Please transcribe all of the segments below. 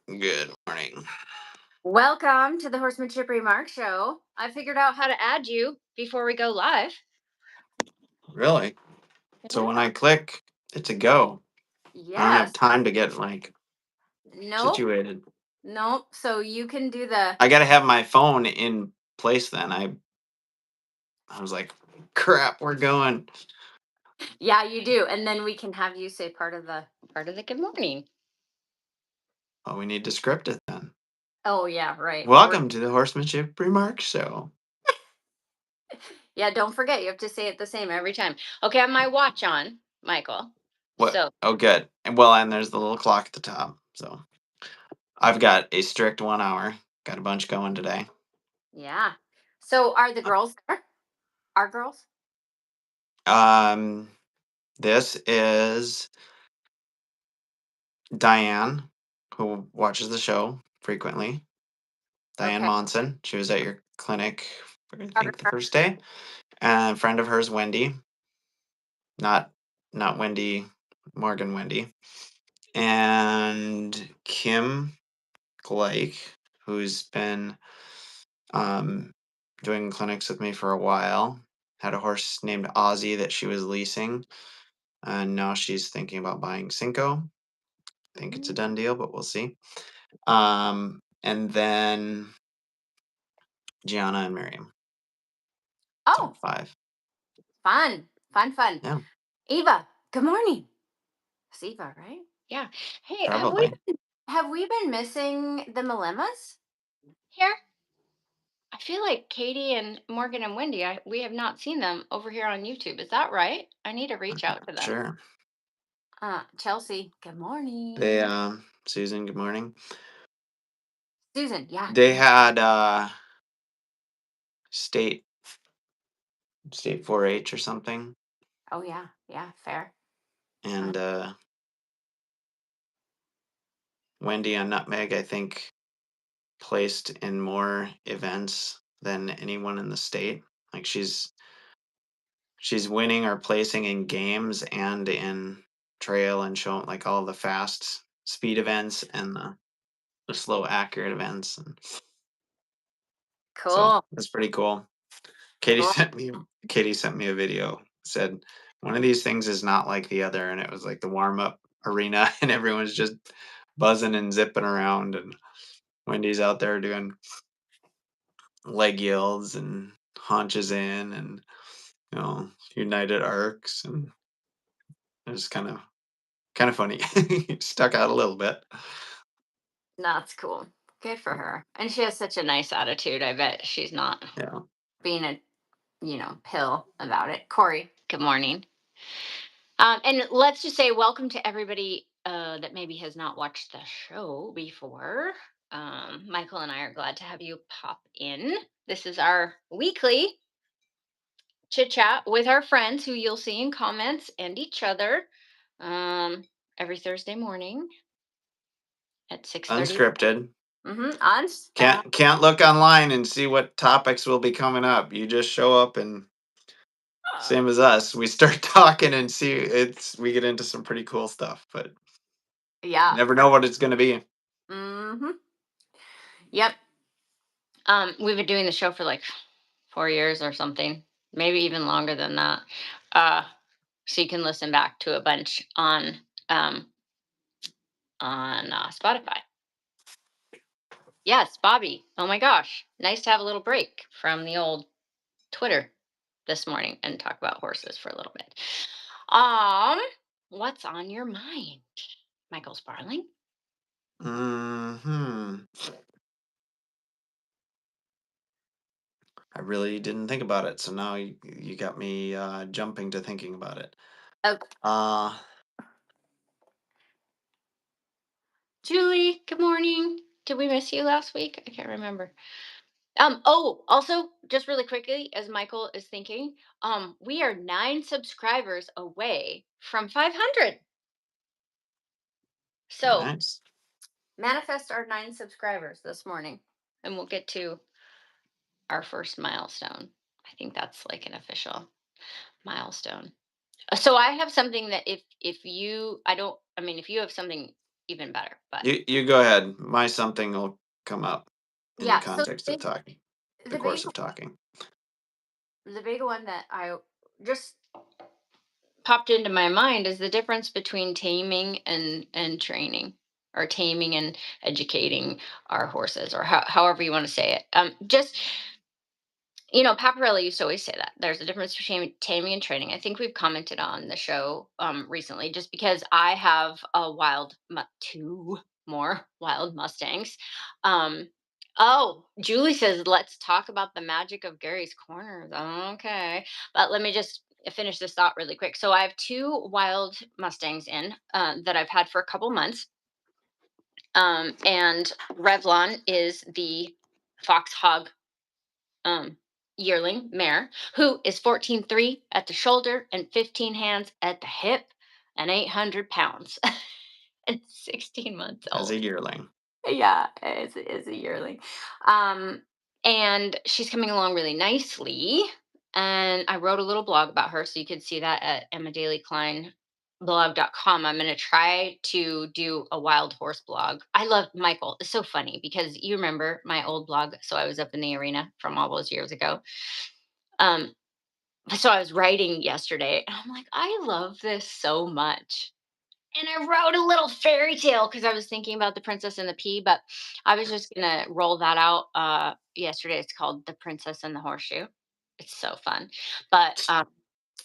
Good morning. Welcome to the Horsemanship Remark Show. I figured out how to add you before we go live. Really? So when Yeah. I click, it's a go. I don't have Yes. time to get Nope. situated. Nope. So you can do the. I got to have my phone in place then. I was like, crap, we're going. Yeah, you do, and then we can have you say part of the good morning. Well, we need to script it then. Oh yeah, right. Welcome to the Horsemanship Remarks Show. Yeah, don't forget you have to say it the same every time. Okay, I have my watch on, Michael. What? So Oh, good. And there's the little clock at the top. So I've got a strict 1 hour. Got a bunch going today. yeah. So are the girls there? Our girls? Um, this is Diane, who watches the show frequently. Diane Okay. Monson. She was at your clinic, I Are- think, the first day. And a friend of hers, Wendy. Not Wendy, Morgan Wendy. And Kim Glake, who's been doing clinics with me for a while. Had a horse named Ozzy that she was leasing. And now she's thinking about buying Cinco. I think it's a done deal, but we'll see. And then Gianna and Miriam. So Oh, 5. fun, fun, fun. Yeah, Eva, good morning. It's Eva, right? Yeah. Hey, have we probably. have we been missing the Malemas here? I feel like Katie and Morgan and Wendy, we have not seen them over here on YouTube. Is that right? I need to reach out to them. Sure. Chelsea, good They morning. Susan, good morning. Susan, yeah, They good. had state 4-H or something. Oh yeah, yeah, fair. Uh, And Wendy and Nutmeg, I think, placed in more events than anyone in the state. Like she's winning or placing in games and in trail and show like all the fast speed events and the slow accurate events. And so cool, that's pretty cool. cool. Katie sent me a video. Said one of these things is not like the other, and it was like the warm up arena, and everyone's just buzzing and zipping around, and Wendy's out there doing leg yields and haunches in, and United arcs, and it was kind of funny. Stuck out a little bit. That's cool. Good for her. And she has such a nice attitude. I bet she's not Yeah. being a pill about it. Corey, good morning. And let's just say welcome to everybody that maybe has not watched the show before. Michael and I are glad to have you pop in. This is our weekly chit chat with our friends who you'll see in comments and each other um, every Thursday morning at 6:30. Unscripted. Mm-hmm. On. Can't look online and see what topics will be coming up. You just show up, and same as us, we start talking and we get into some pretty cool stuff, but you Yeah. never know what it's going to be. Mm-hmm. Yep. We've been doing the show for like 4 years or something, maybe even longer than that. Uh, so you can listen back to a bunch um, on Spotify. Yes, Bobby. Oh my gosh, nice to have a little break from the old Twitter this morning and talk about horses for a little bit. Um, what's on your mind, Michael Sparling? Hmm. I really didn't think about it, so now you got me jumping to thinking about it. Okay. Uh, Julie, good morning. Did we miss you last week? I can't remember. Oh, also, just really quickly, as Michael is thinking, we are 9 subscribers away from 500. So nice. manifest our 9 subscribers this morning, and we'll get to our first milestone. I think that's like an official milestone. So I have something that if you I don't I mean if you have something even better. But You go ahead. My something will come up in the yeah, so context of talking, the the big course of talking. the big one that I just popped into my mind is the difference between taming and training, or taming and educating our horses, or however you want to say it. Just, Paparella used to always say that there's a difference between taming and training. I think we've commented on the show recently, just because I have two more wild Mustangs. Um, oh, Julie says, let's talk about the magic of Gary's Corners. Okay. But let me just finish this thought really quick. So I have two wild Mustangs that I've had for a couple months. And Revlon is the fox hog um, yearling mare, who is 14.3 at the shoulder and 15 hands at the hip and 800 pounds and 16 months As a old. yearling. Yeah, is a yearling. Um, and she's coming along really nicely. And I wrote a little blog about her, so you could see that at emmadailykleinblog.com. I'm going to try to do a wild horse blog. I love Michael. It's so funny because you remember my old blog. So I was up in the arena from all those years ago. Um, so I was writing yesterday, and I'm like, I love this so much. And I wrote a little fairy tale because I was thinking about the Princess and the Pea, but I was just gonna roll that out yesterday. It's called The Princess and the Horseshoe. It's so fun. But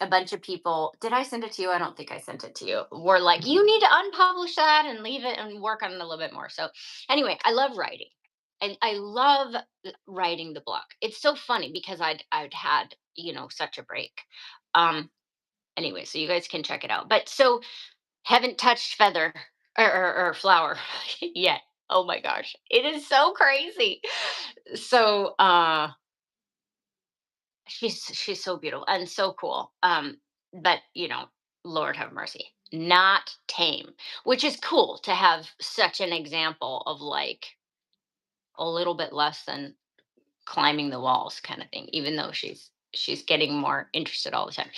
a bunch of people, did I send it to you? I don't think I sent it to you. Were like, you need to unpublish that and leave it and work on it a little bit more. So anyway, I love writing. And I love writing the blog. It's so funny because I'd had, such a break. Um anyway, so you guys can check it out. But so haven't touched feather or flower yet. Oh my gosh. It is so crazy. So she's so beautiful and so cool. But Lord have mercy. Not tame, which is cool to have such an example of like a little bit less than climbing the walls kind of thing, even though she's getting more interested all the time.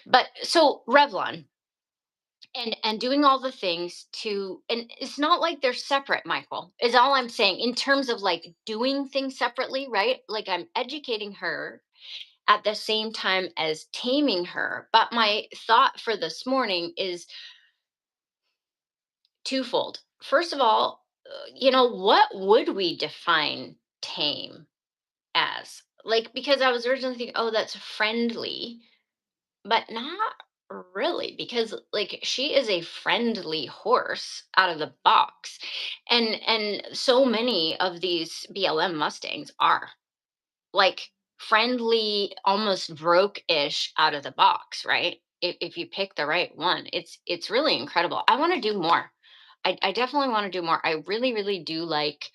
But so Revlon, and doing all the things to, and it's not like they're separate, Michael, is all I'm saying, in terms of like doing things separately, right? Like I'm educating her at the same time as taming her. But my thought for this morning is twofold. First of all, what would we define tame as? Like, because I was originally thinking, oh, that's friendly, but not really, because like she is a friendly horse out of the box. And so many of these BLM Mustangs are like friendly, almost broke-ish out of the box, right? If you pick the right one, it's really incredible. I want to do more. I definitely want to do more. I really, really do like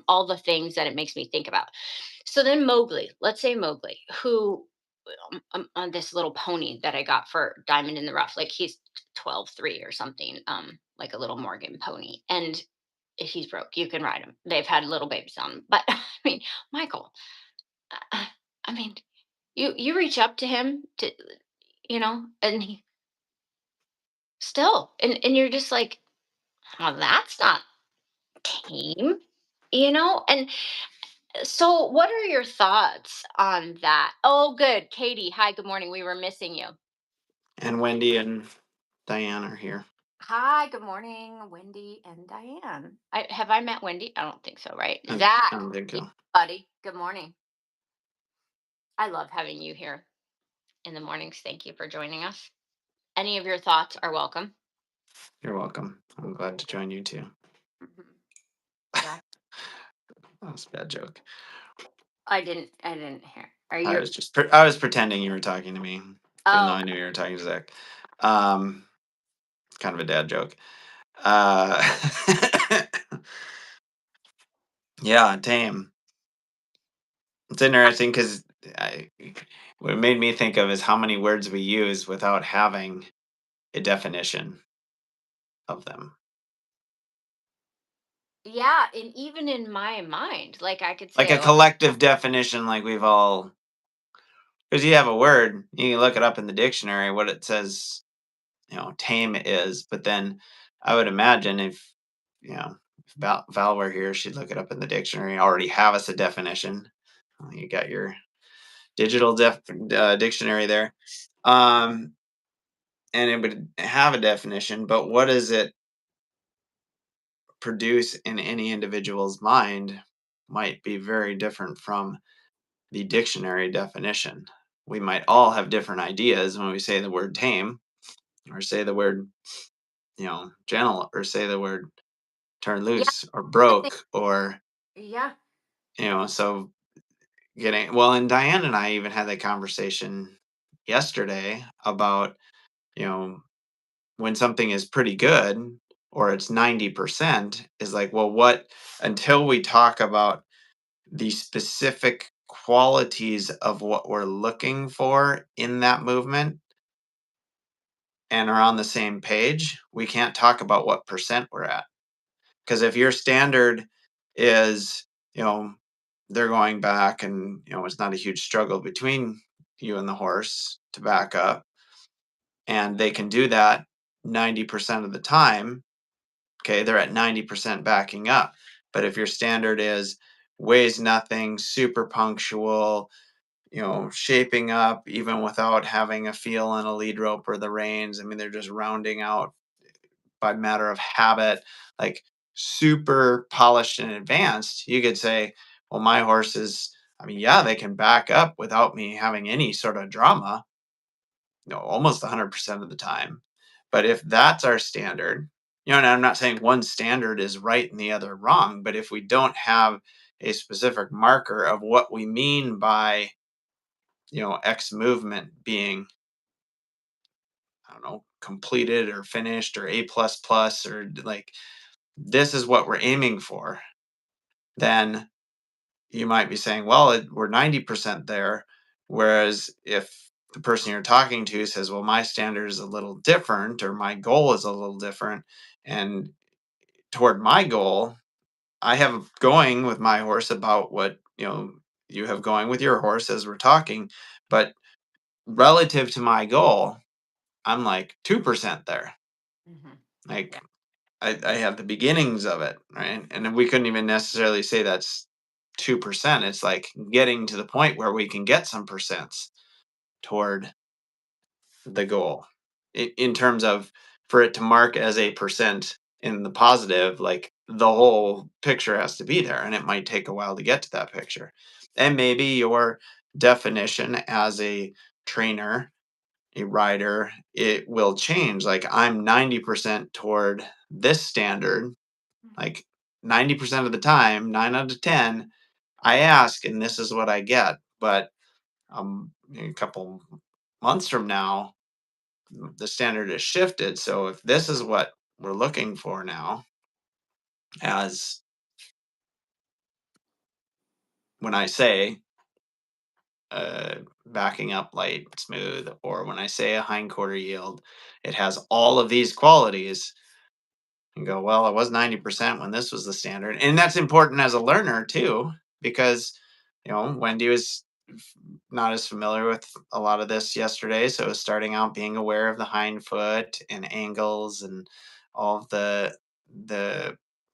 all the things that it makes me think about. So then Mowgli, let's say Mowgli, who on this little pony that I got for Diamond in the Rough. Like he's 12.3 or something, like a little Morgan pony. And if he's broke, you can ride him. They've had little babies on him. But I mean, Michael, I mean, you reach up to him to, and he still, and you're just like, well, that's not tame, And so, what are your thoughts on that? Oh, good, Katie. Hi, good morning. We were missing you. And Wendy and Diane are here. Hi, good morning, Wendy and Diane. Have I met Wendy? I don't think so, right? I Zach, don't think yeah, so. buddy. Good morning. I love having you here in the mornings. Thank you for joining us. Any of your thoughts are welcome. You're welcome. I'm glad to join you too. Mhm. Zach, That was a bad joke. I didn't hear. Are I you? was just I was pretending you were talking to me, even though Oh, I knew you were talking to Zach. Um, kind of a dad joke. Uh, yeah, tame. It's interesting because what it made me think of is how many words we use without having a definition of them. yeah. And even in my mind, like I could Like say, a oh, collective definition, like we've all, because you have a word, you can look it up in the dictionary what it says, tame is, but then I would imagine if if Val were here, she'd look it up in the dictionary. Already have us a definition. You got your digital dictionary there, um, and it would have a definition. But what does it produce in any individual's mind might be very different from the dictionary definition. We might all have different ideas when we say the word tame, or say the word, gentle, or say the word turn Yeah, loose, or I think broke, or, yeah. so getting, well, and Diane and I even had that conversation yesterday about, you know, when something is pretty good or it's 90% is like, well, what, until we talk about the specific qualities of what we're looking for in that movement and are on the same page, we can't talk about what percent we're at. Because if your standard is, you know, they're going back and, it's not a huge struggle between you and the horse to back up, and they can do that 90% of the time, okay, they're at 90% backing up. But if your standard is weighs nothing, super punctual, shaping up even without having a feel on a lead rope or the reins. I mean, they're just rounding out by matter of habit, like super polished and advanced. You could say, well, my horse is, I mean, yeah, they can back up without me having any sort of drama, almost 100% of the time. But if that's our standard, and I'm not saying one standard is right and the other wrong, but if we don't have a specific marker of what we mean by, X movement being, I don't know, completed or finished or A plus plus, or like this is what we're aiming for, then you might be saying, well, we're 90% there. Whereas if the person you're talking to says, well, my standard is a little different or my goal is a little different. And toward my goal, I have going with my horse about what, you have going with your horse as we're talking. But relative to my goal, I'm like 2% there. Hmm. Like Yeah. I have the beginnings of it, right? And then we couldn't even necessarily say that's 2%. It's like getting to the point where we can get some percents toward the goal in terms of for it to mark as a percent in the positive, like the whole picture has to be there. And it might take a while to get to that picture. And maybe your definition as a trainer, a rider, it will change. Like I'm 90% toward this standard, like 90% of the time, 9 out of 10, I ask and this is what I get. But a couple months from now, the standard is shifted. So if this is what we're looking for now, as when I say backing up light, smooth, or when I say a hindquarter yield, it has all of these qualities and go, well, it was 90% when this was the standard. And that's important as a learner too, because, Wendy was not as familiar with a lot of this yesterday. So starting out being aware of the hind foot and angles and all of the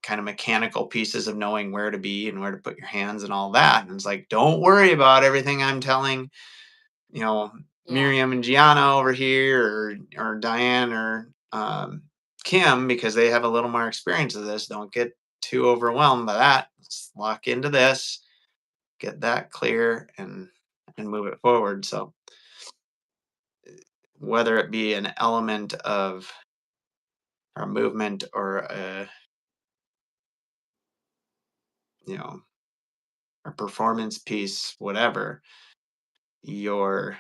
kind of mechanical pieces of knowing where to be and where to put your hands and all that. And it's like, don't worry about everything I'm telling, you know, Yeah. Miriam and Gianna over here, or Diane, or Kim, because they have a little more experience of this. Don't get too overwhelmed by that. Just lock into this, get that clear, and move it forward. So whether it be an element of our movement or you know a performance piece, whatever, your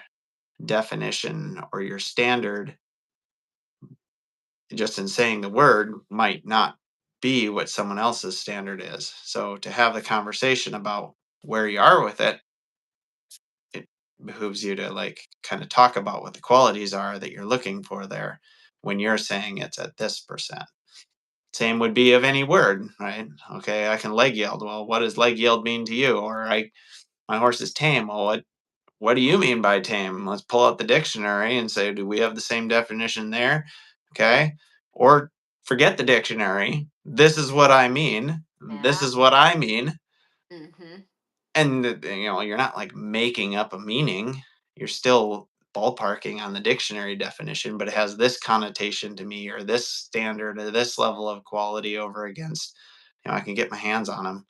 definition or your standard, just in saying the word, might not be what someone else's standard is. So to have the conversation about where you are with it, it behooves you to like kind of talk about what the qualities are that you're looking for there when you're saying it's at this percent. Same would be of any word, right? Okay, I can leg yield. Well, what does leg yield mean to you? Or my horse is tame. Well, what do you mean by tame? Let's pull out the dictionary and say, do we have the same definition there? Okay. Or forget the dictionary. this is what I mean. This Yeah. is what I mean. Mhm. And you're not like making up a meaning. You're still ballparking on the dictionary definition, but it has this connotation to me, or this standard, or this level of quality over against. I can get my hands on them,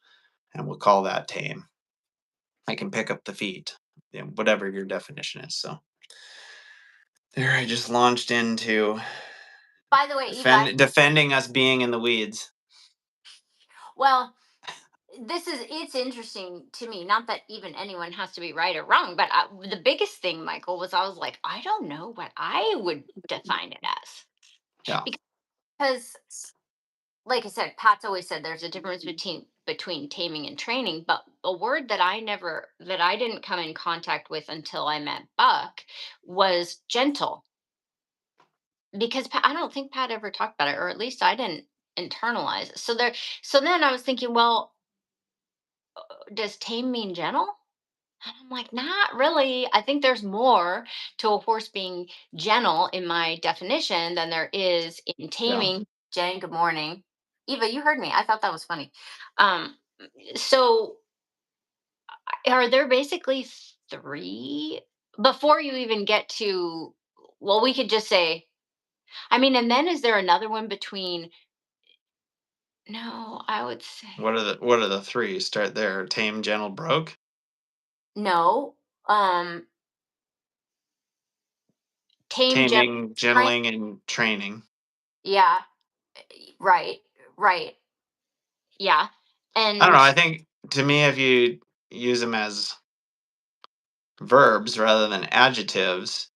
and we'll call that tame. I can pick up the feet, whatever your definition is. So there, I just launched into By the way, Eva, defending us being in the weeds. well, it's interesting to me, not that even anyone has to be right or wrong, but the biggest thing, Michael, was I was like, I don't know what I would define it as. Yeah, Because like I said, Pat's always said there's a difference between taming and training, but a word that I didn't come in contact with until I met Buck was gentle. Because I don't think Pat ever talked about it, or at least I didn't internalize it. So then I was thinking, well, does tame mean gentle? And I'm like, not really. I think there's more to a horse being gentle in my definition than there is in yeah. taming. Jane, good morning. Eva, you heard me. I thought that was funny. Um, so are there basically three before you even get to, well, we could just say, I mean, and then is there another one between, no, I would say, What are the three? Start there. Tame, gentle, broke. no, um, tame, gentle, Taming, train. gentling, and training. Yeah, right, right. Yeah. I don't know. And I think to me, if you use them as verbs rather than adjectives,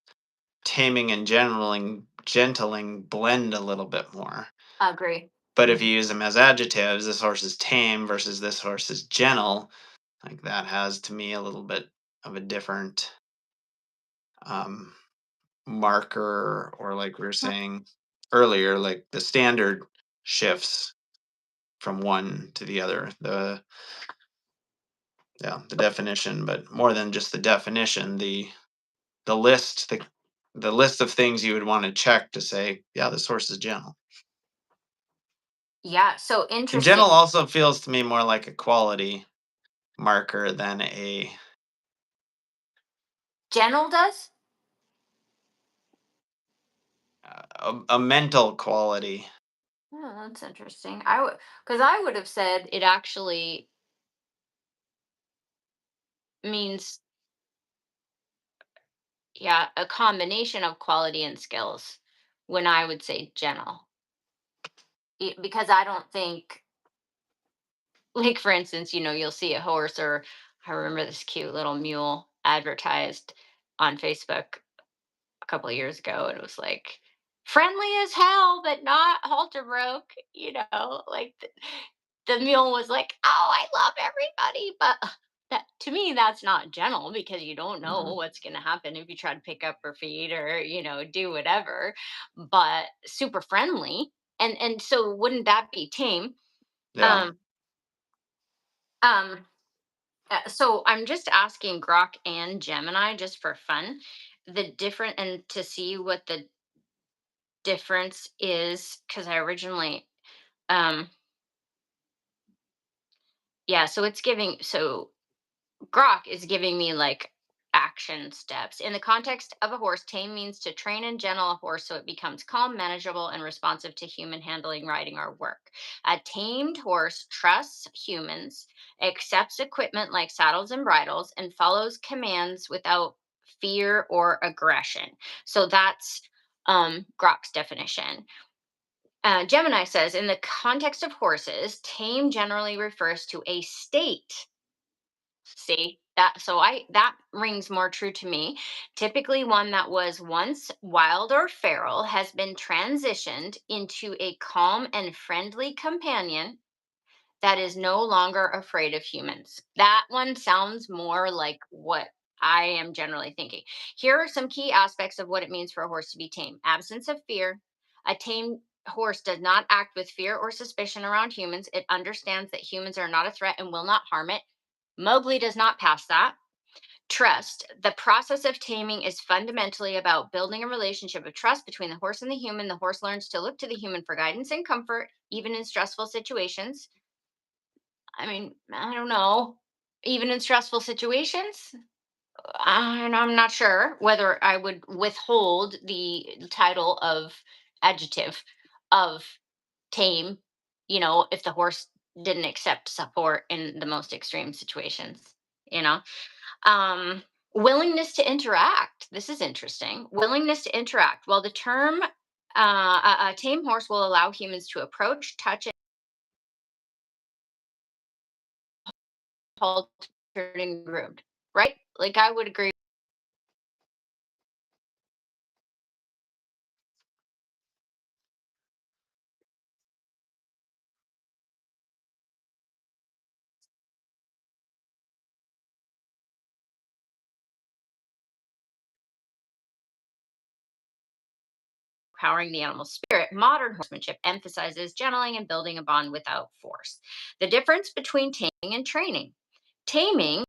taming and gentling blend a little bit more. I agree. But if Mhm. you use them as adjectives, this horse is tame versus this horse is gentle, like that has to me a little bit of a different um, marker, or like we were saying earlier, like the standard shifts from one to the other. The definition, but more than just the definition, the list, the list of things you would want to check to say, yeah, this horse is gentle. Yeah, so And interesting. gentle also feels to me more like a quality marker than Gentle does? a mental quality. Oh, that's interesting. Because I would have said it actually means, yeah, a combination of quality and skills when I would say gentle. Because I don't think, like, for instance, you'll see a horse, or I remember this cute little mule advertised on Facebook a couple of years ago, and it was like friendly as hell but not halter broke, like the mule was like, oh, I love everybody, but that, to me, that's not gentle, because you don't know Mhm. what's going to happen if you try to pick up her feet, or do whatever, but super friendly. And so wouldn't that be tame? Yeah. um um so I'm just asking Grok and Gemini, just for fun, the different, and to see what the difference is, because I originally, um yeah, so Grok is giving me like action steps. In the context of a horse, tame means to train and gentle a horse so it becomes calm, manageable, and responsive to human handling, riding, or work. A tamed horse trusts humans, accepts equipment like saddles and bridles, and follows commands without fear or aggression. So that's Grok's definition. Gemini says, in the context of horses, tame generally refers to a state. See that? So that rings more true to me. Typically, one that was once wild or feral has been transitioned into a calm and friendly companion that is no longer afraid of humans. That one sounds more like what I am generally thinking. Here are some key aspects of what it means for a horse to be tame: absence of fear. A tame horse does not act with fear or suspicion around humans. It understands that humans are not a threat and will not harm it. Mowgli does not pass that. Trust. The process of taming is fundamentally about building a relationship of trust between the horse and the human. The horse learns to look to the human for guidance and comfort, even in stressful situations. I mean, I don't know. Even in stressful situations, and I'm not sure whether I would withhold the title of adjective of tame, if the horse didn't accept support in the most extreme situations, you know? Um, Willingness to interact. This is interesting. Willingness to interact. Well, the term a tame horse will allow humans to approach, touch, and hold, and groomed. Right? Like I would agree. Powering the animal spirit. Modern horsemanship emphasizes gentling and building a bond without force. The difference between taming and training. Taming,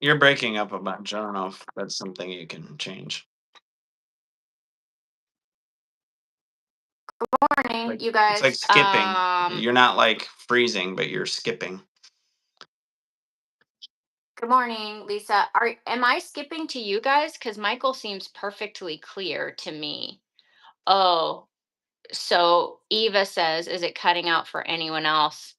You're breaking up a bunch. I don't know if that's something you can change. morning, Like you it's like guys. skipping. You're not like freezing, but you're skipping. Good morning, Lisa. Am I skipping to you guys? Because Michael seems perfectly clear to me. Oh, so Eva says, is it cutting out for anyone else?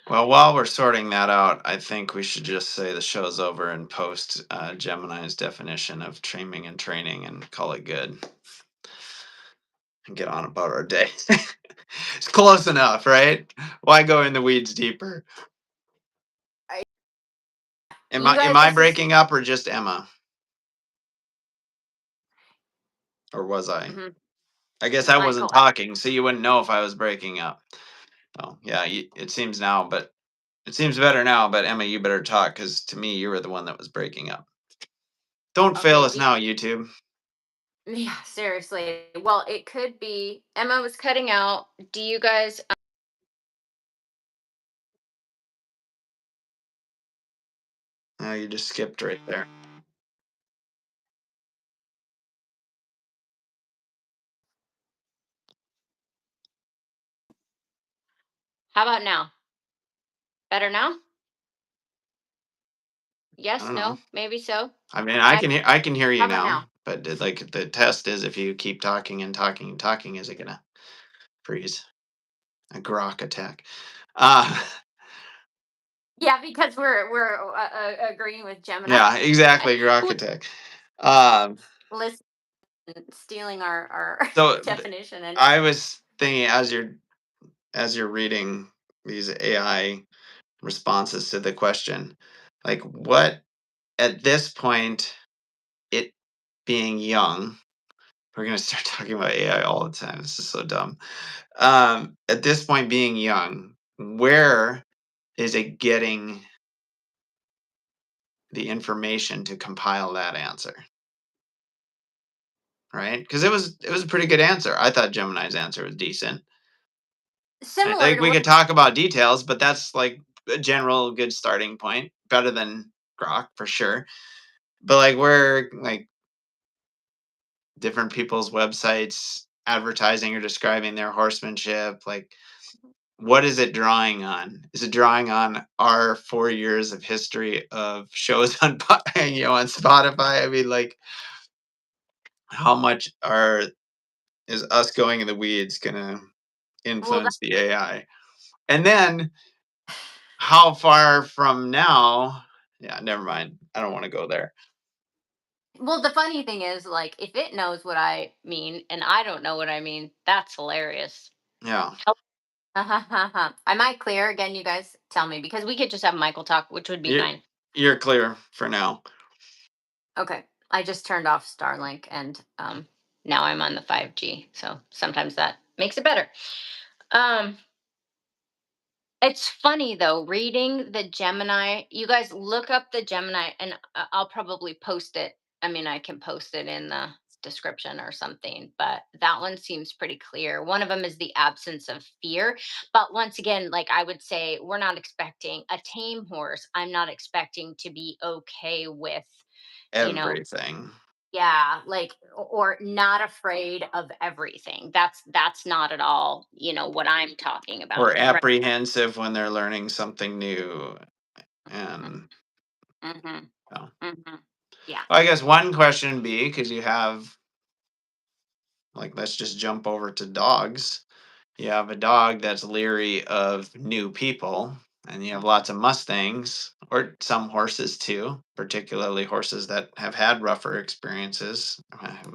Well, while we're sorting that out, I think we should just say the show's over and post Gemini's definition of taming and training and call it good and get on about our day. It's close enough, right? Why go in the weeds deeper? I, Am you I am guys, I this is. breaking up or just Emma? Or was I? Mhm. I guess I wasn't Michael, talking, so you wouldn't know if I was breaking up. Oh, yeah, it seems now, but it seems better now. But Emma, you better talk because to me, you were the one that was breaking up. Don't fail okay. us now, YouTube. Yeah, seriously. Well, it could be Emma was cutting out. Do you guys? No, you just skipped right there. How about now? Better now? I Yes, don't know. no, maybe so. I mean, I. I can hear How you about now, now? but like the test is if you keep talking and talking and talking, is it gonna freeze? A grok attack. Uh, Yeah, because we're agreeing with Gemini. yeah, exactly, grok Who attack. Um, listen, stealing our so definition and I was thinking as you're reading these AI responses to the question, like what at this point, it being young, we're gonna start talking about AI all the time. This is so dumb. At this point, being young, where is it getting the information to compile that answer? Right? Because it was a pretty good answer. I thought Gemini's answer was decent. similar Like to we what. could talk about details, but that's like a general good starting point. Better than Grok for sure. But like where like different people's websites advertising or describing their horsemanship? Like, what is it drawing on? Is it drawing on our 4 years of history of shows on on Spotify? I mean, like, how much are is us going in the weeds gonna Well, influence the AI? And then how far from now? Yeah, never mind. I don't want to go there. the funny thing is, like, if it knows what I mean and I don't know what I mean, that's hilarious. Yeah, Help. Am I clear again, you guys? Tell me, because we could just have Michael talk, which would be you're fine. you're clear for now. Okay. I just turned off Starlink and now I'm on the 5G. So sometimes that makes it better. Um it's funny though, reading the Gemini. You guys look up the Gemini, and I'll probably post it. I mean, I can post it in the description or something, but that one seems pretty clear. One of them is the absence of fear. But once again, like I would say, we're not expecting a tame horse. I'm not expecting to be okay with, you know, Everything. yeah, like or not afraid of everything. That's not at all, what I'm talking Or about, right? apprehensive when they're learning something new. And Mhm. well, Mhm. Yeah. I guess one question would be, because you have, like, let's just jump over to dogs. You have a dog that's leery of new people, and you have lots of Mustangs, or some horses too, particularly horses that have had rougher experiences,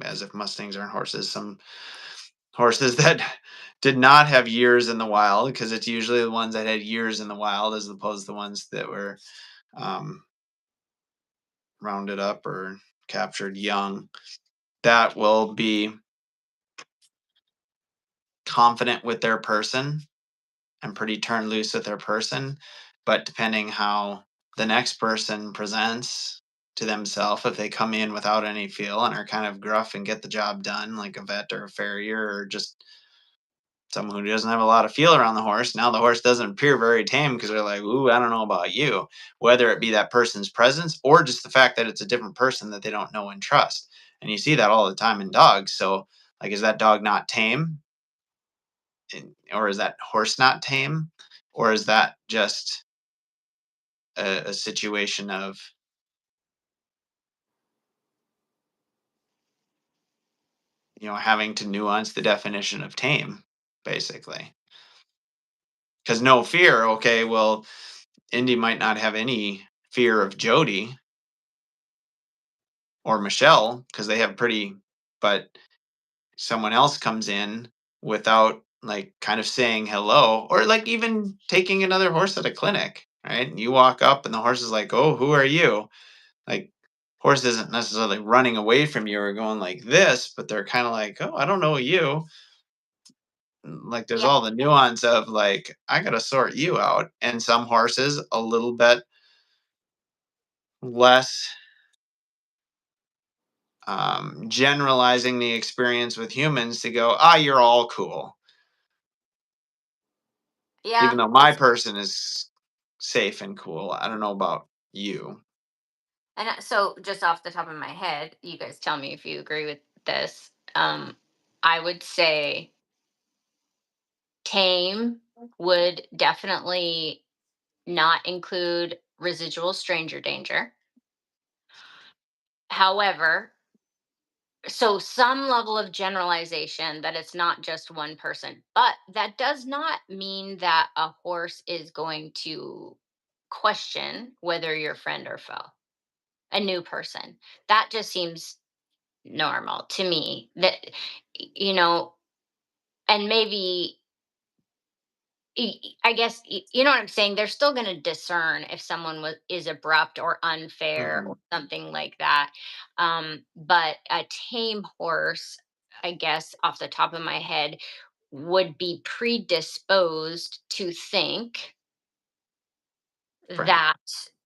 as if Mustangs aren't horses. Some horses that did not have years in the wild, because it's usually the ones that had years in the wild as opposed to the ones that were um, rounded up or captured young, that will be confident with their person and pretty turned loose with their person. But depending how the next person presents to themselves, if they come in without any feel and are kind of gruff and get the job done, like a vet or a farrier, or just someone who doesn't have a lot of feel around the horse, now the horse doesn't appear very tame because they're like, ooh, I don't know about you. Whether it be that person's presence or just the fact that it's a different person that they don't know and trust. And you see that all the time in dogs. So, like, is that dog not tame? Or is that horse not tame? Or is that just a situation of, having to nuance the definition of tame, basically? Because no fear, okay, well, Indy might not have any fear of Jody or Michelle because they have pretty, but someone else comes in without, like, kind of saying hello, or like even taking another horse at a clinic, right? And you walk up and the horse is like, oh, who are you? Like, horse isn't necessarily running away from you or going like this, but they're kind of like, oh, I don't know you. Like, there's Yeah. all the nuance of, like, I gotta sort you out. And some horses a little bit less, generalizing the experience with humans to go, ah, you're all cool, even Yeah. though my person is safe and cool. I don't know about you. And so just off the top of my head, you guys tell me if you agree with this. I would say tame would definitely not include residual stranger danger. However, so some level of generalization that it's not just one person, but that does not mean that a horse is going to question whether you're friend or foe, a new person. That just seems normal to me. That, you know and maybe, I guess, you know what I'm saying. They're still going to discern if someone is abrupt or unfair or Mhm. something like that. But a tame horse, I guess, off the top of my head, would be predisposed to think Friend. that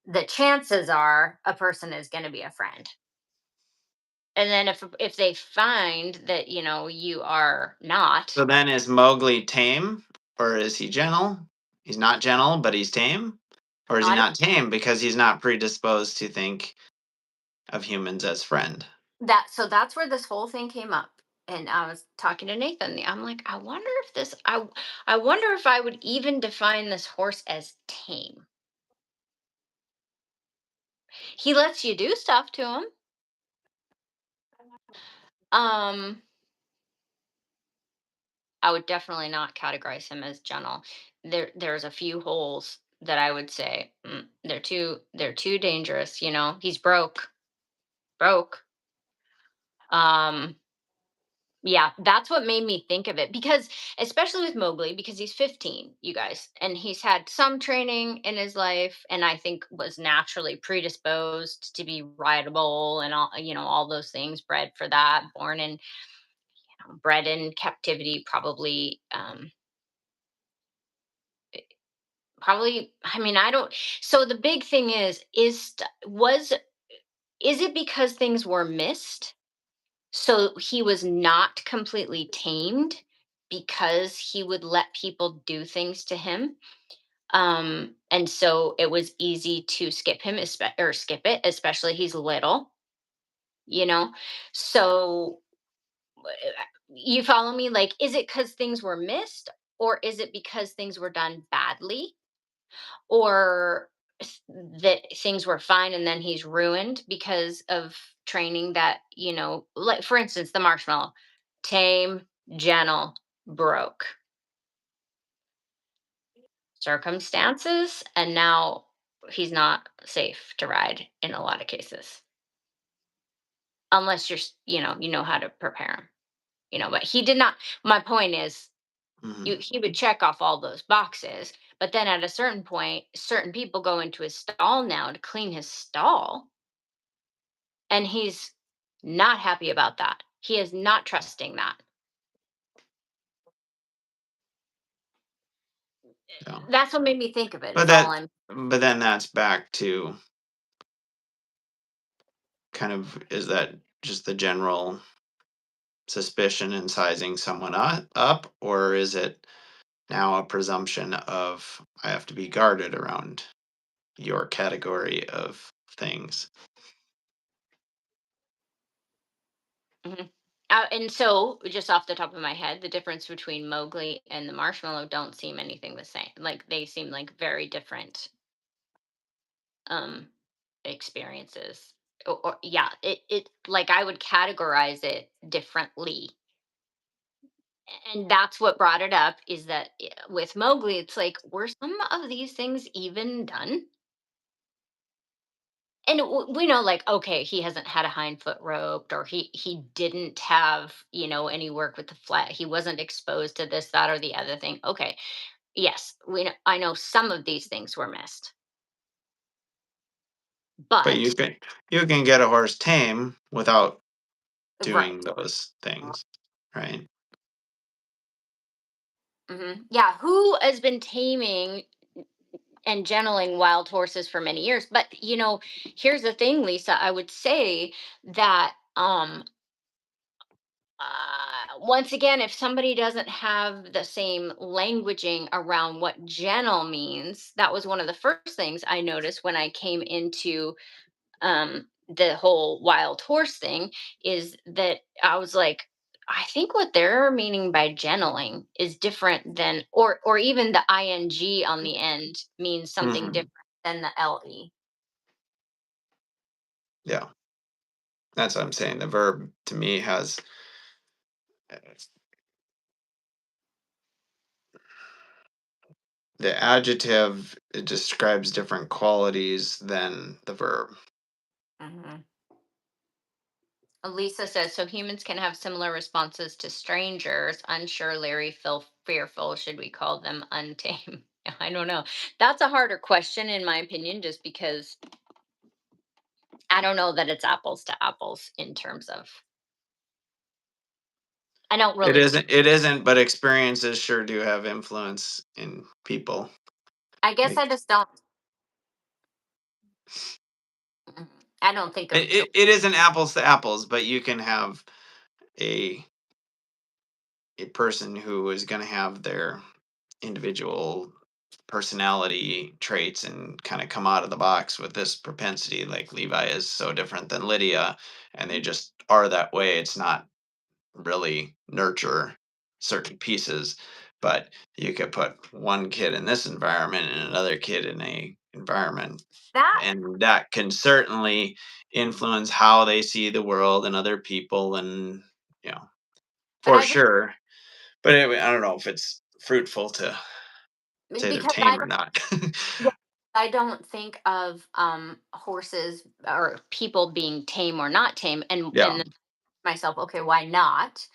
the chances are a person is going to be a friend. And then if they find that you are So not, then, is Mowgli tame or is he gentle? He's not gentle, but he's tame? Or is he I not tame because he's not predisposed to think of humans as friend? that's where this whole thing came up. And I was talking to Nathan. I'm like, I wonder if I would even define this horse as tame. He lets you do stuff to him. Um, I would definitely not categorize him as gentle. There's a few holes that I would say they're too dangerous. He's broke. Um, yeah, that's what made me think of it, because especially with Mowgli, because he's 15, you guys, and he's had some training in his life, and I think was naturally predisposed to be rideable and all those things, bred for that, bred in captivity, probably. I mean, I don't. So the big thing is it because things were missed? So he was not completely tamed because he would let people do things to him. And so it was easy to skip it, especially he's little, you know? So you follow me? Like, is it because things were missed, or is it because things were done badly? Or that things were fine and then he's ruined because of training that, like for instance, the marshmallow, tame, gentle, broke, circumstances, and now he's not safe to ride in a lot of cases, unless you know how to prepare him. But he did not. My point is, Mhm. he would check off all those boxes, but then at a certain point, certain people go into his stall now to clean his stall, and he's not happy about that. He is not trusting that. Yeah. That's what made me think of it, But is all that I'm. but then that's back to kind of, is that just the general suspicion in sizing someone up, or is it now a presumption of I have to be guarded around your category of things? Mhm. And so, just off the top of my head, the difference between Mowgli and the marshmallow don't seem anything the same. Like, they seem like very different um experiences. Or yeah, it like I would categorize it differently. And that's what brought it up, is that with Mowgli, it's like, were some of these things even done? And we know, like, okay, he hasn't had a hind foot roped, or he didn't have any work with the flat, he wasn't exposed to this, that, or the other thing. Okay, yes, I know some of these things were missed, But but you can get a horse tame without doing right. those things, right? Yeah, who has been taming and gentling wild horses for many years? But here's the thing, Lisa, I would say that once again, if somebody doesn't have the same languaging around what gentle means, that was one of the first things I noticed when I came into the whole wild horse thing, is that I was like, I think what they're meaning by gentling is different than, or even the ing on the end means something Hmm. different than the le. Yeah, that's what I'm saying. The verb to me has uh, the adjective. It describes different qualities than the verb. hmm Lisa says, so humans can have similar responses to strangers. Unsure, Larry, feel fearful. Should we call them untamed? I don't know. That's a harder question, in my opinion, just because I don't know that it's apples to apples in terms of. I don't It really. isn't. It isn't. But experiences sure do have influence in people. I guess I Like just don't. Mhm. I don't think of. it isn't apples to apples, but you can have a a person who is going to have their individual personality traits and kind of come out of the box with this propensity. Like Levi is so different than Lydia, and they just are that way. It's not really nurture certain pieces, but you could put one kid in this environment and another kid in a environment, That, and that can certainly influence how they see the world and other people, and you know, but for I just, sure. But anyway, I don't know if it's fruitful to say they're because I tame or don't, not. yeah, I don't think of horses or people being tame or not tame, Yeah. and myself, okay, why not?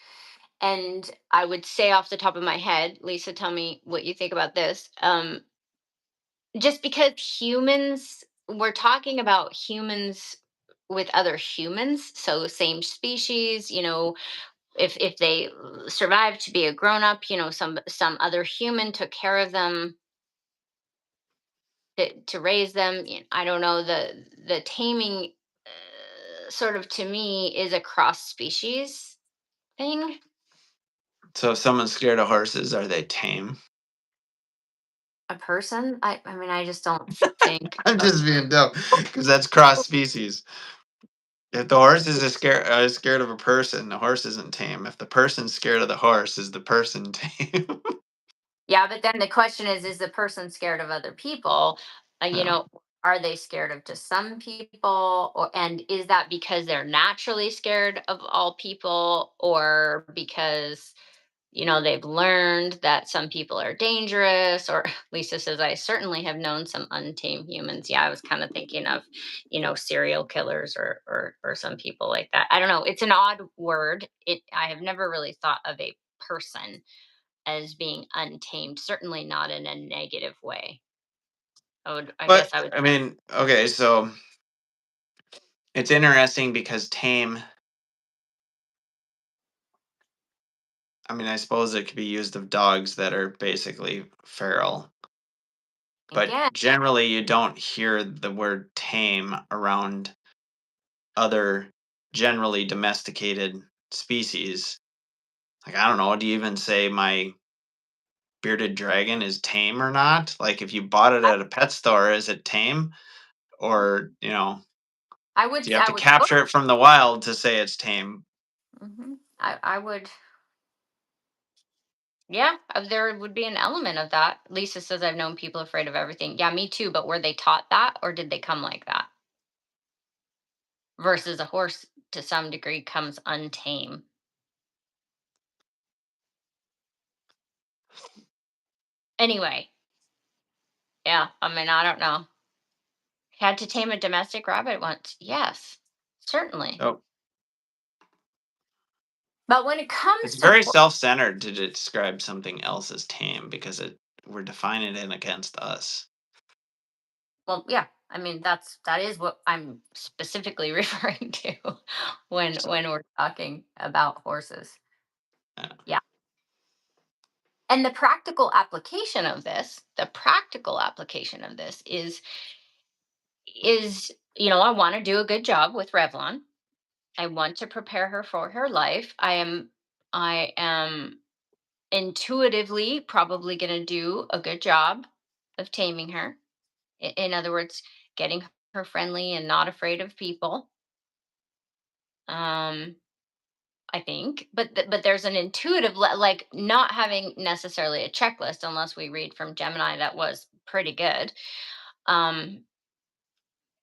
And I would say off the top of my head, Lisa, tell me what you think about this. Just because humans, we're talking about humans with other humans, so same species, if they survived to be a grown up, some other human took care of them to raise them. I don't know, the taming sort of to me is a cross species thing. So if someone's scared of horses, are they tame? A person, I mean, I just don't think I'm of. just being dumb because that's cross species. If the horse is scared of a person, the horse isn't tame. If the person's scared of the horse, is the person tame? Yeah, but then the question is the person scared of other people? Yeah. Are they scared of just some people, and is that because they're naturally scared of all people, or because they've learned that some people are dangerous? Or Lisa says, I certainly have known some untamed humans. Yeah, I was kind of thinking of, serial killers, or some people like that. I don't know. It's an odd word. I have never really thought of a person as being untamed, certainly not in a negative way. I But guess I would. I mean, okay, so it's interesting because tame, I mean, I suppose it could be used of dogs that are basically feral, but Again, generally you don't hear the word tame around other generally domesticated species. Like, I don't know, do you even say my bearded dragon is tame or not? Like, if you bought it I, at a pet store, is it tame? Or, do you have I to would capture it from the wild to say it's tame? I would. Yeah, there would be an element of that. Lisa says, I've known people afraid of everything. Yeah, me too. But were they taught that, or did they come like that? Versus a horse, to some degree, comes untamed. Anyway, yeah. I mean, I don't know. Had to tame a domestic rabbit once. Yes, certainly. Oh, But when it it's comes to very self-centered to describe something else as tame because we're defining it against us. Well, yeah. I mean, that is what I'm specifically referring to So, when we're talking about horses. yeah. Yeah. And the practical application of this is I want to do a good job with Revlon. I want to prepare her for her life. I am intuitively probably going to do a good job of taming her. In other words, getting her friendly and not afraid of people. um I think, but but there's an intuitive like not having necessarily a checklist, unless we read from Gemini that was pretty good. um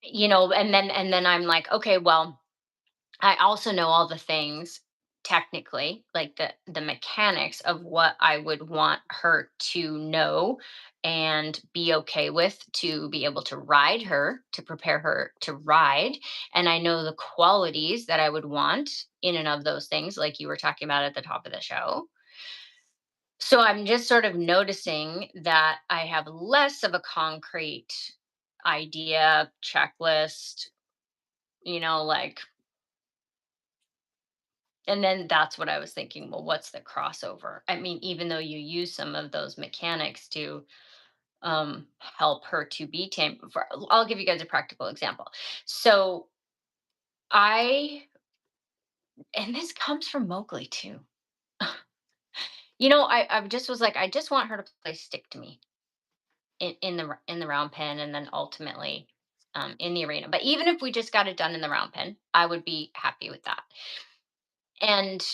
and then I'm like, okay, well, I also know all the things technically, like the mechanics of what I would want her to know and be okay with, to be able to ride her, to prepare her to ride. And I know the qualities that I would want in and of those things, like you were talking about at the top of the show. So I'm just sort of noticing that I have less of a concrete idea, checklist, like. And then that's what I was thinking, well, what's the crossover? I mean, even though you use some of those mechanics to help her to be tame. I'll give you guys a practical example. So I, and this comes from Mowgli too. I just was like, I just want her to play stick to me in the round pen, and then ultimately in the arena. But even if we just got it done in the round pen, I would be happy with that. And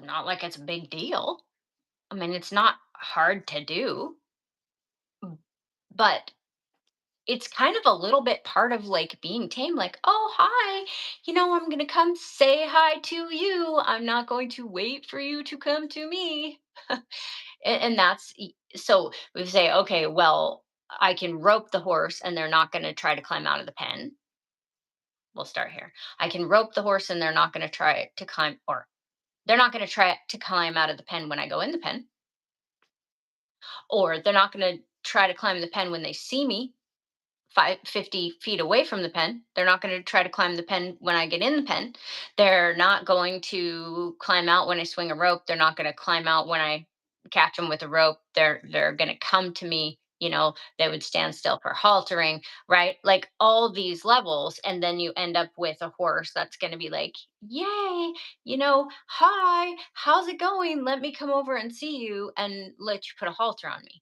Not like it's a big deal. I mean, it's not hard to do, but it's kind of a little bit part of like being tame. Like, oh, hi, I'm going to come say hi to you. I'm not going to wait for you to come to me. And so we say, okay, well, I can rope the horse and they're not going to try to climb out of the pen. We'll start here. I can rope the horse and they're not going to try to climb, or they're not going to try to climb out of the pen when I go in the pen, or they're not going to try to climb the pen when they see me 50 feet away from the pen. They're not going to try to climb the pen when I get in the pen. They're not going to climb out when I swing a rope. They're not going to climb out when I catch them with a rope. They're going to come to me. They would stand still for haltering, right? Like all these levels, and then you end up with a horse that's going to be like, "Yay, hi, how's it going? Let me come over and see you, and let you put a halter on me."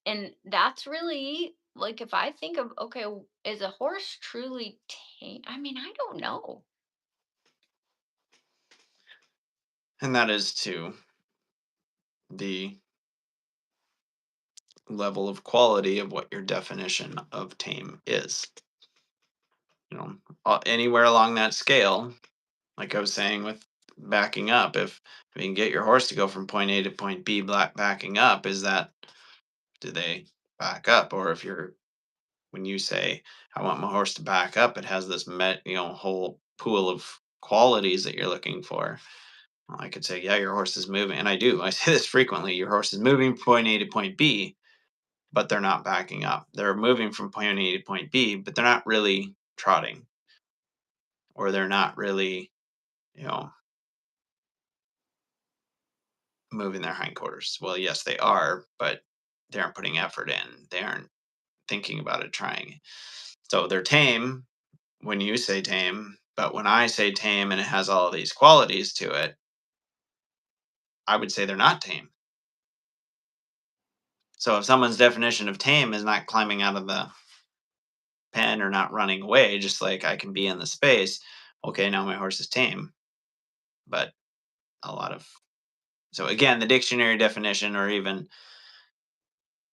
And that's really like, if I think of, okay, is a horse truly tame? I mean, I don't know. And that is to the level of quality of what your definition of tame is. You know, anywhere along that scale, like I was saying with backing up, if you can get your horse to go from point A to point B, backing up, is that, do they back up? Or if you're, when you say, I want my horse to back up, it has this whole pool of qualities that you're looking for. Well, I could say, yeah, your horse is moving. And I do. I say this frequently. Your horse is moving from point A to point B, but they're not backing up. They're moving from point A to point B, but they're not really trotting, or they're not really, you know, moving their hindquarters. Well, yes, they are, but they aren't putting effort in. They aren't thinking about it, trying. So they're tame when you say tame, but when I say tame and it has all these qualities to it, I would say they're not tame. So if someone's definition of tame is not climbing out of the pen or not running away, just like I can be in the space, okay, now my horse is tame. But a lot of, so again, the dictionary definition, or even,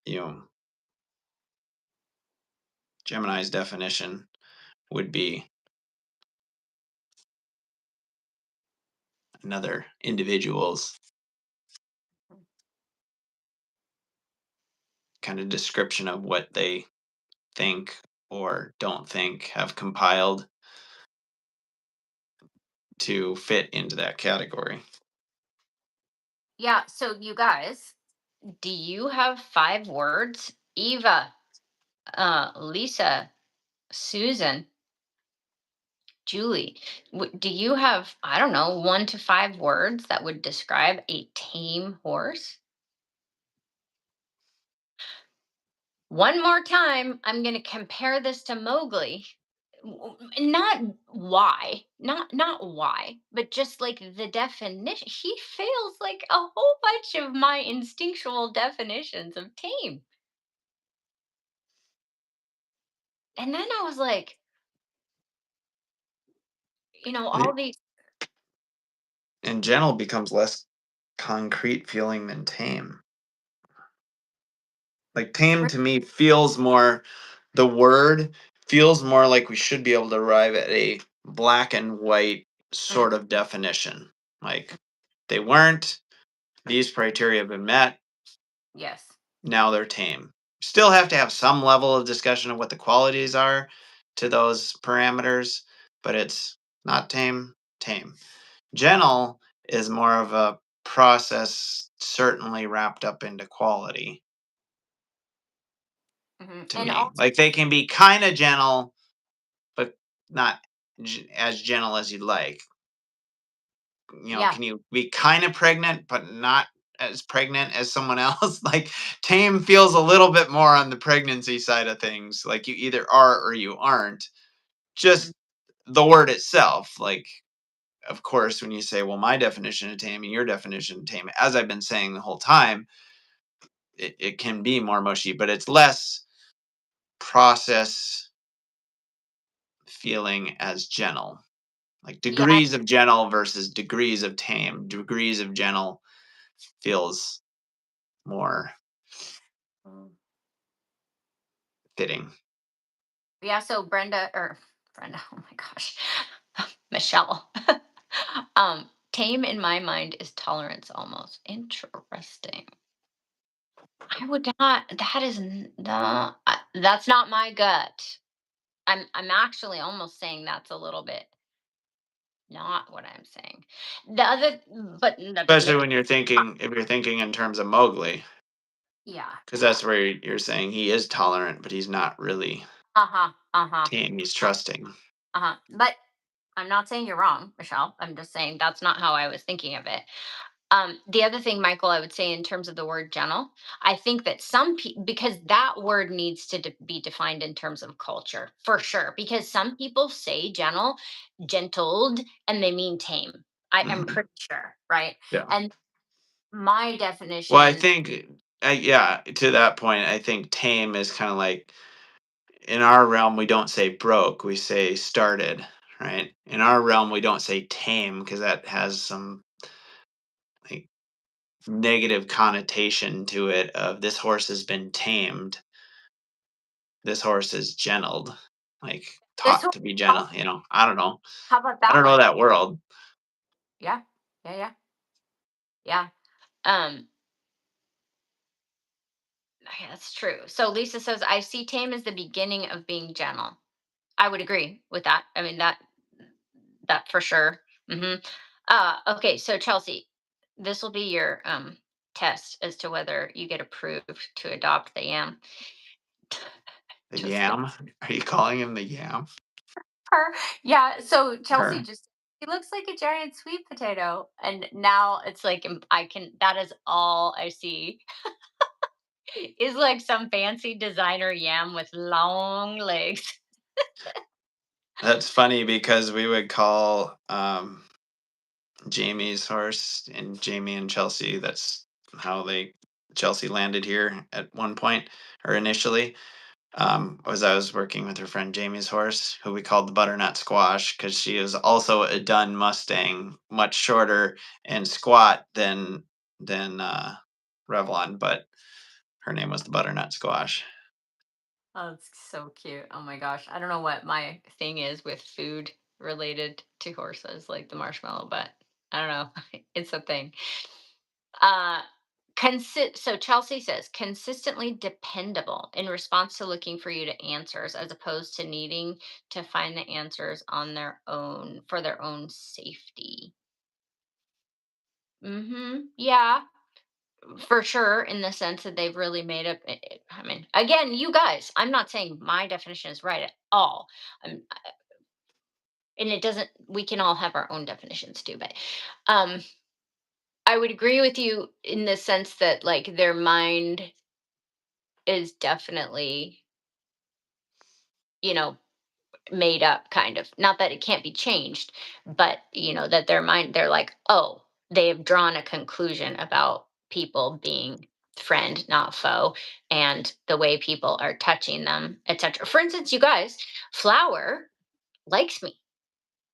you know, Gemini's definition would be another individual's kind of description of what they think or don't think, have compiled to fit into that category. Yeah. So, you guys, do you have 5 words? Eva, Lisa, Susan, Julie, do you have, I don't know, 1 to 5 words that would describe a tame horse? One more time, I'm going to compare this to Mowgli. Not not why, but just like the definition. He fails like a whole bunch of my instinctual definitions of tame. And then I was like, all And these. gentle becomes less concrete feeling than tame. Like tame to me feels more, the word feels more like we should be able to arrive at a black and white Mm, sort of definition. Like they weren't, these criteria have been met, yes. now they're tame. Still have to have some level of discussion of what the qualities are to those parameters, but it's not tame, tame. Gentle is more of a process, certainly wrapped up into quality to And me. also, Like they can be kind of gentle, but not as gentle as you'd like. yeah. Can you be kind of pregnant, but not as pregnant as someone else? Like tame feels a little bit more on the pregnancy side of things. Like you either are or you aren't. Mhm. Just the word itself. Like, of course, when you say, well, my definition of tame and your definition of tame, as I've been saying the whole time, it can be more mushy, but it's less process feeling as gentle. Like Yeah. degrees of gentle versus degrees of tame. Degrees of gentle feels more Mm. fitting. Yeah, so Brenda, oh my gosh. Michelle. Tame in my mind is tolerance almost. Interesting. I would not, that is not, that's not my gut. I'm actually almost saying that's a little bit not what I'm saying. The other, but Especially when you're thinking, if you're thinking in terms of Mowgli, yeah, because yeah. that's where you're saying he is tolerant, but he's not really Uh-huh, uh-huh, tame. He's trusting. uh-huh. But I'm not saying you're wrong, Michelle. I'm just saying that's not how I was thinking of it. The other thing, Michael, I would say in terms of the word gentle, I think that some people, because that word needs to be defined in terms of culture for sure, because some people say gentle, gentled, and they mean tame. I'm Hmm. pretty sure, right? Yeah. And my Well, I definition, think, yeah, to that point, I think tame is kind of like in our realm, we don't say broke, we say started, right? In our realm, we don't say tame because that has some like negative connotation to it of this horse has been tamed, this horse is gentled, like this taught one, to be gentle, you know. I don't know. how about I that don't know one? that world. Yeah, yeah, yeah, yeah. Um, yeah, that's true. So Lisa says, I see tame as the beginning of being gentle. I would agree with that. I mean, that for sure. Hmm. Okay, so Chelsea, this will be your test as to whether you get approved to adopt the yam. The Just kidding. yam? Are you calling him the yam? Her. Yeah, so Chelsea Her. just he looks like a giant sweet potato, and now it's like I can. That is all I see is like some fancy designer yam with long legs. That's funny because we would call Jamie's horse and Jamie and Chelsea. That's how they Chelsea landed here at one point or initially. Was I was working with her friend Jamie's horse, who we called the butternut squash because she is also a dun Mustang, much shorter and squat than Revlon, but her name was the butternut squash. Oh, it's so cute. Oh my gosh. I don't know what my thing is with food related to horses, like the marshmallow, but I don't know. It's a thing. Uh so Chelsea says consistently dependable in response to looking for you to answers as opposed to needing to find the answers on their own for their own safety. Mhm. Yeah, for sure, in the sense that they've really made up. I mean, again, you guys, I'm not saying my definition is right at all. I'm, and it doesn't. We can all have our own definitions too, but um, I would agree with you in the sense that like their mind is definitely, you know, made up, kind of. Not that it can't be changed, but that their mind, they're like, oh, they have drawn a conclusion about people being friend, not foe, and the way people are touching them, etc. For instance, you guys, Flower likes me.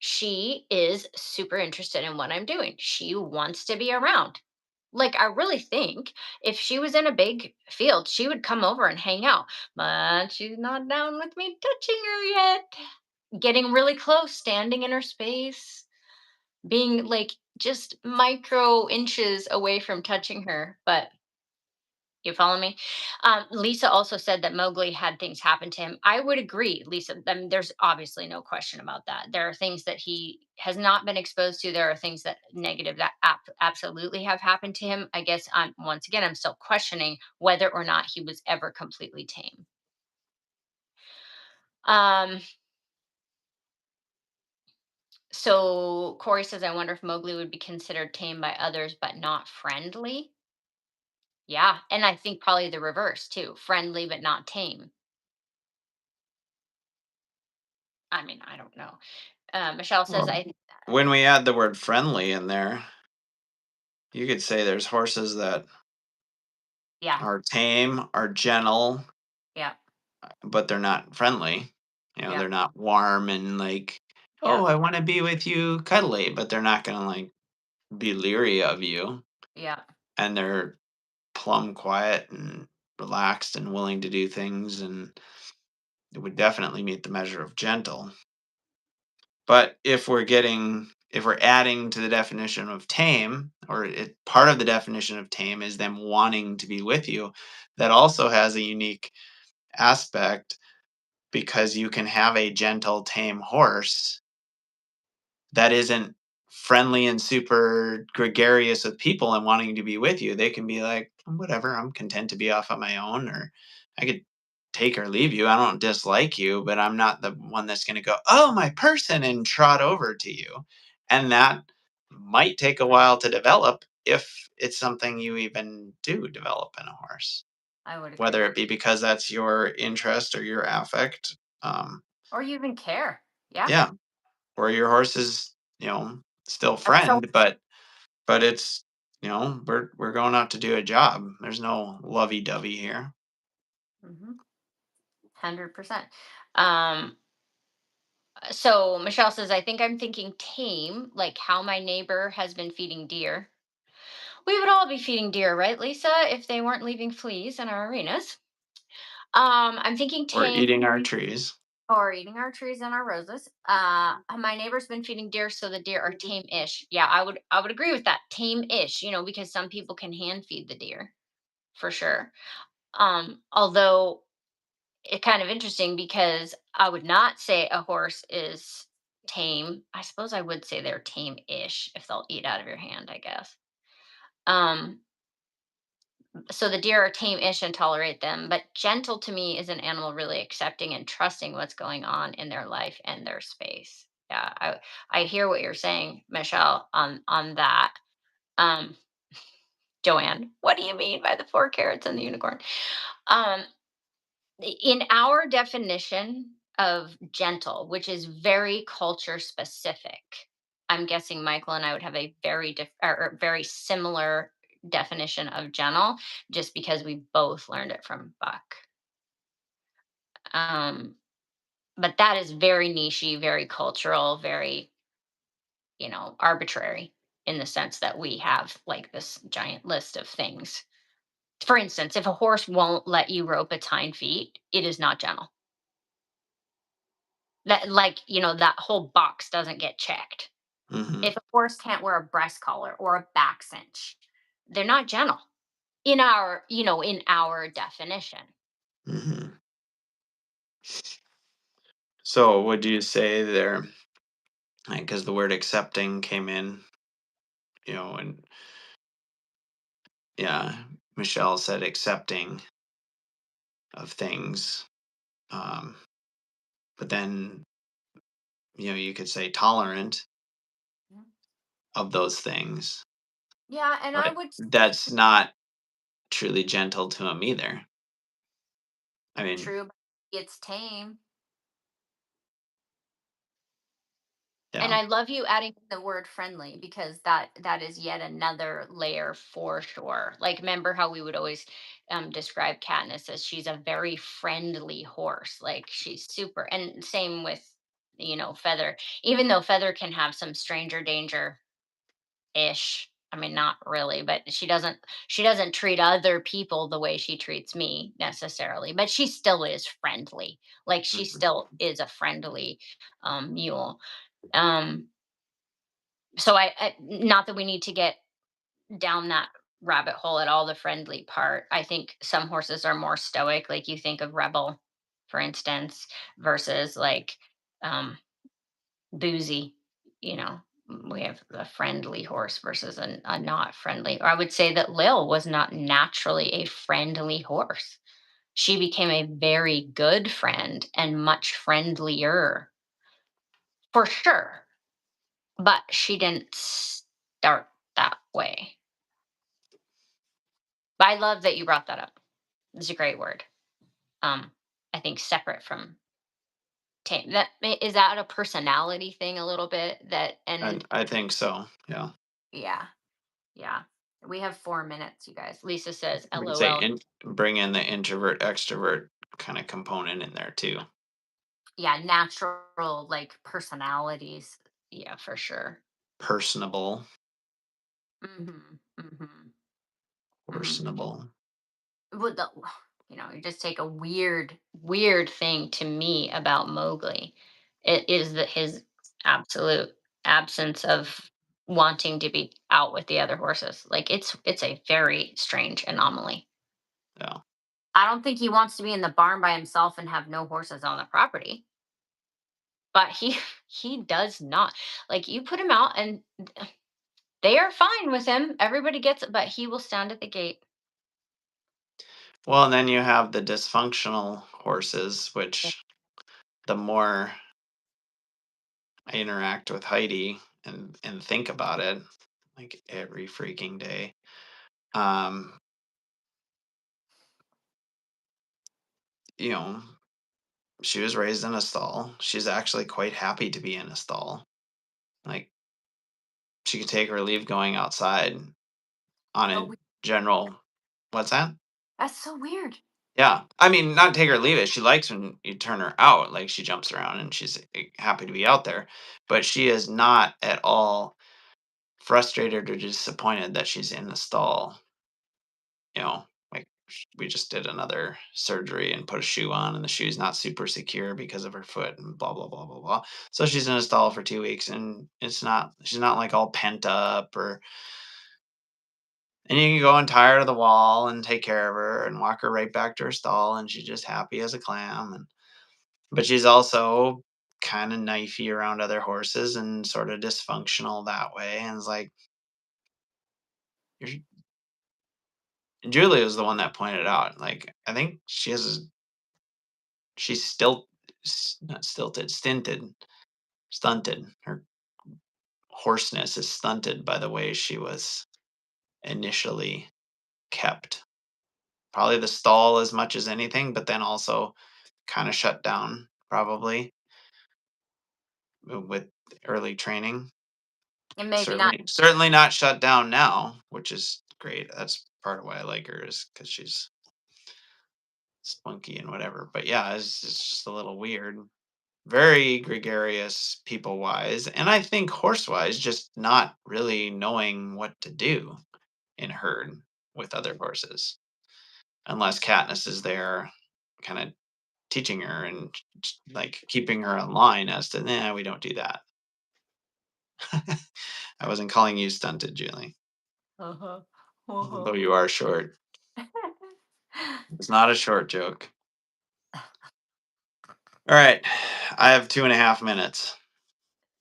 She is super interested in what I'm doing. She wants to be around. Like, I really think if she was in a big field, she would come over and hang out. But she's not down with me touching her yet. Getting really close, standing in her space, being like just micro inches away from touching her. But you follow me? Lisa also said that Mowgli had things happen to him. I would agree, Lisa. I mean, there's obviously no question about that. There are things that he has not been exposed to. There are things that negative that absolutely have happened to him. I guess once again, I'm still questioning whether or not he was ever completely tame. Um, so Corey says, I wonder if Mowgli would be considered tame by others, but not friendly. Yeah, and I think probably the reverse too, friendly but not tame. I mean, I don't know. Michelle says, Well, I when we add the word friendly in there, you could say there's horses that yeah, are tame, are gentle, yeah, but they're not friendly. You know, yeah, they're not warm and like oh, Yeah. I want to be with you cuddly, but they're not going to like be leery of you. Yeah. And they're plumb quiet and relaxed and willing to do things. And it would definitely meet the measure of gentle. But if we're adding to the definition of tame, or part of the definition of tame is them wanting to be with you, that also has a unique aspect because you can have a gentle, tame horse that isn't friendly and super gregarious with people and wanting to be with you. They can be like, whatever, I'm content to be off on my own, or I could take or leave you. I don't dislike you, but I'm not the one that's going to go, oh, my person, and trot over to you. And that might take a while to develop if it's something you even do develop in a horse, I would whether agree. it be because that's your interest or your affect. Um, Or you even care. Yeah. yeah, or your horse is, still So friend, but it's, we're going out to do a job. There's no lovey-dovey here. 100%. Um, so Michelle says, I think I'm thinking tame, like how my neighbor has been feeding deer. We would all be feeding deer, right, Lisa, if they weren't leaving fleas in our arenas. I'm thinking Or tame eating our trees. or eating our trees and our roses. My neighbor's been feeding deer, so the deer are tame-ish. Yeah, I would agree with that. Tame-ish, because some people can hand feed the deer for sure. Although it's kind of interesting because I would not say a horse is tame. I suppose I would say they're tame-ish if they'll eat out of your hand, I guess. Um, so the deer are tame-ish and tolerate them, but gentle to me is an animal really accepting and trusting what's going on in their life and their space. Yeah, I hear what you're saying, Michelle, on that. Um, Joanne, what do you mean by the 4 carrots and the unicorn? Um, in our definition of gentle, which is very culture specific, I'm guessing Michael and I would have a or very similar definition of gentle, just because we both learned it from Buck. Um, but that is very nichey, very cultural, very arbitrary in the sense that we have like this giant list of things. For instance, if a horse won't let you rope its hind feet, it is not gentle. That like, that whole box doesn't get checked. Hmm. If a horse can't wear a breast collar or a back cinch, they're not gentle in our definition. Hmm. So would you say they're, because the word accepting came in, and yeah, Michelle said accepting of things. Um, but then, you could say tolerant Mhm. of those things, Yeah, and I but would that's not truly gentle to him either. I mean, true, but it's tame. And yeah. I love you adding the word friendly because that is yet another layer for sure. Like remember how we would always describe Katniss as she's a very friendly horse. Like she's super and same with Feather. Even though Feather can have some stranger danger ish. I mean not really, but she doesn't treat other people the way she treats me necessarily, but she still is friendly. Like she Mhm. still is a friendly mule. Um so not that we need to get down that rabbit hole at all, the friendly part. I think some horses are more stoic, like you think of Rebel, for instance, versus like um Boozy. You know, we have a friendly horse versus a not friendly. Or I would say that Lil was not naturally a friendly horse. She became a very good friend and much friendlier for sure, but she didn't start that way. But I love that you brought that up. It's a great word. Um, I think separate from tame. Is that a personality thing a little bit that I and I think so. Yeah. yeah, yeah. We have 4 minutes, you guys. Lisa says, We could say LOL. bring in the introvert extrovert kind of component in there too. Yeah, natural like personalities. Yeah, for sure. personable, Mhm. Mhm. Mhm. personable. Would the you just take a weird thing to me about Mowgli. It is that his absolute absence of wanting to be out with the other horses. Like it's a very strange anomaly. Yeah. I don't think he wants to be in the barn by himself and have no horses on the property. But he he does not. Like you put him out and they are fine with him. Everybody gets it, but he will stand at the gate. Well, and then you have the dysfunctional horses, which the more I interact with Heidi and think about it, like every freaking day. Um, you know, she was raised in a stall. She's actually quite happy to be in a stall. Like she could take her leave going outside on So a general. What's that? that's so weird. Yeah. I mean, not take her or leave it. She likes when you turn her out. Like she jumps around and she's happy to be out there. But she is not at all frustrated or disappointed that she's in the stall. You know, like we just did another surgery and put a shoe on, and the shoe's not super secure because of her foot and blah blah blah blah blah. So she's in a stall for 2 weeks, and she's not like all pent up or. And you can go and tie her to the wall and take care of her and walk her right back to her stall, and she's just happy as a clam. And but she's also kind of knifey around other horses and sort of dysfunctional that way. And it's like you're, Julie was the one that pointed out. Like I think she's still not stilted, stunted. Her horseness is stunted by the way she was initially kept. Probably the stall as much as anything, but then also kind of shut down probably with early training. And maybe not. Certainly not shut down now, which is great. That's part of why I like her is because she's spunky and whatever. But yeah, it's just a little weird. Very gregarious people wise, and I think horse wise, just not really knowing what to do in herd with other horses, unless Katniss is there, kind of teaching her and like keeping her in line as to, nah, we don't do that. I wasn't calling you stunted, Julie, Uh-huh. although Uh-huh. you are short. It's not a short joke. All right, I have 2.5 minutes.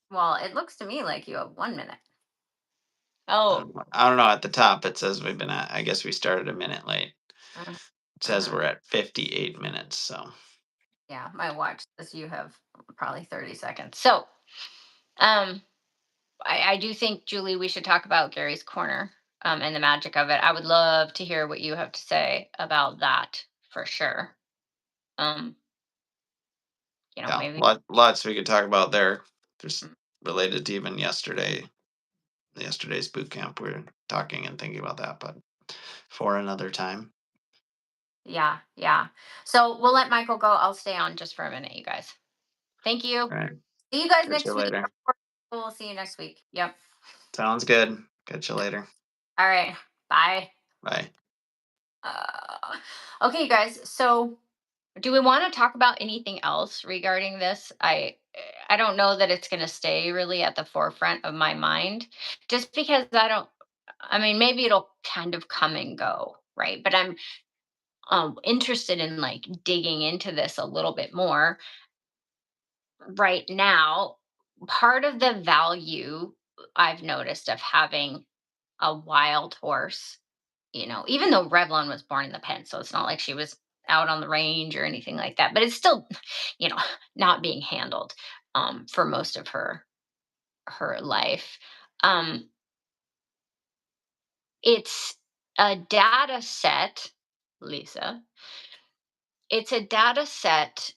Well, it looks to me like you have 1 minute. I Oh. don't, I don't know. At the top, it says we've been at. I guess we started a minute late. Mhm. It says Mhm. we're at 58 minutes. So Yeah, my watch says you have probably 30 seconds. So, um, I do think, Julie, we should talk about Gary's Corner and the magic of it. I would love to hear what you have to say about that for sure. Um, yeah, maybe. lots we could talk about there. Just Mm, related to even yesterday's boot camp. We are talking and thinking about that, but for another time. yeah, yeah. So we'll let Michael go. I'll stay on just for a minute, you guys. Thank you. All right, See you guys catch you next week. later. We'll see you next week. Yep. Sounds good. Catch you later. All right. Bye. Bye. Okay, you guys. So, do we want to talk about anything else regarding this? I don't know that it's going to stay really at the forefront of my mind, just because I don't. I mean, maybe it'll kind of come and go, right? But I'm interested in like digging into this a little bit more right now. Part of the value I've noticed of having a wild horse, even though Revlon was born in the pen, so it's not like she was out on the range or anything like that, but it's still, you know, not being handled for most of her life. Um, it's a data set, Lisa. It's a data set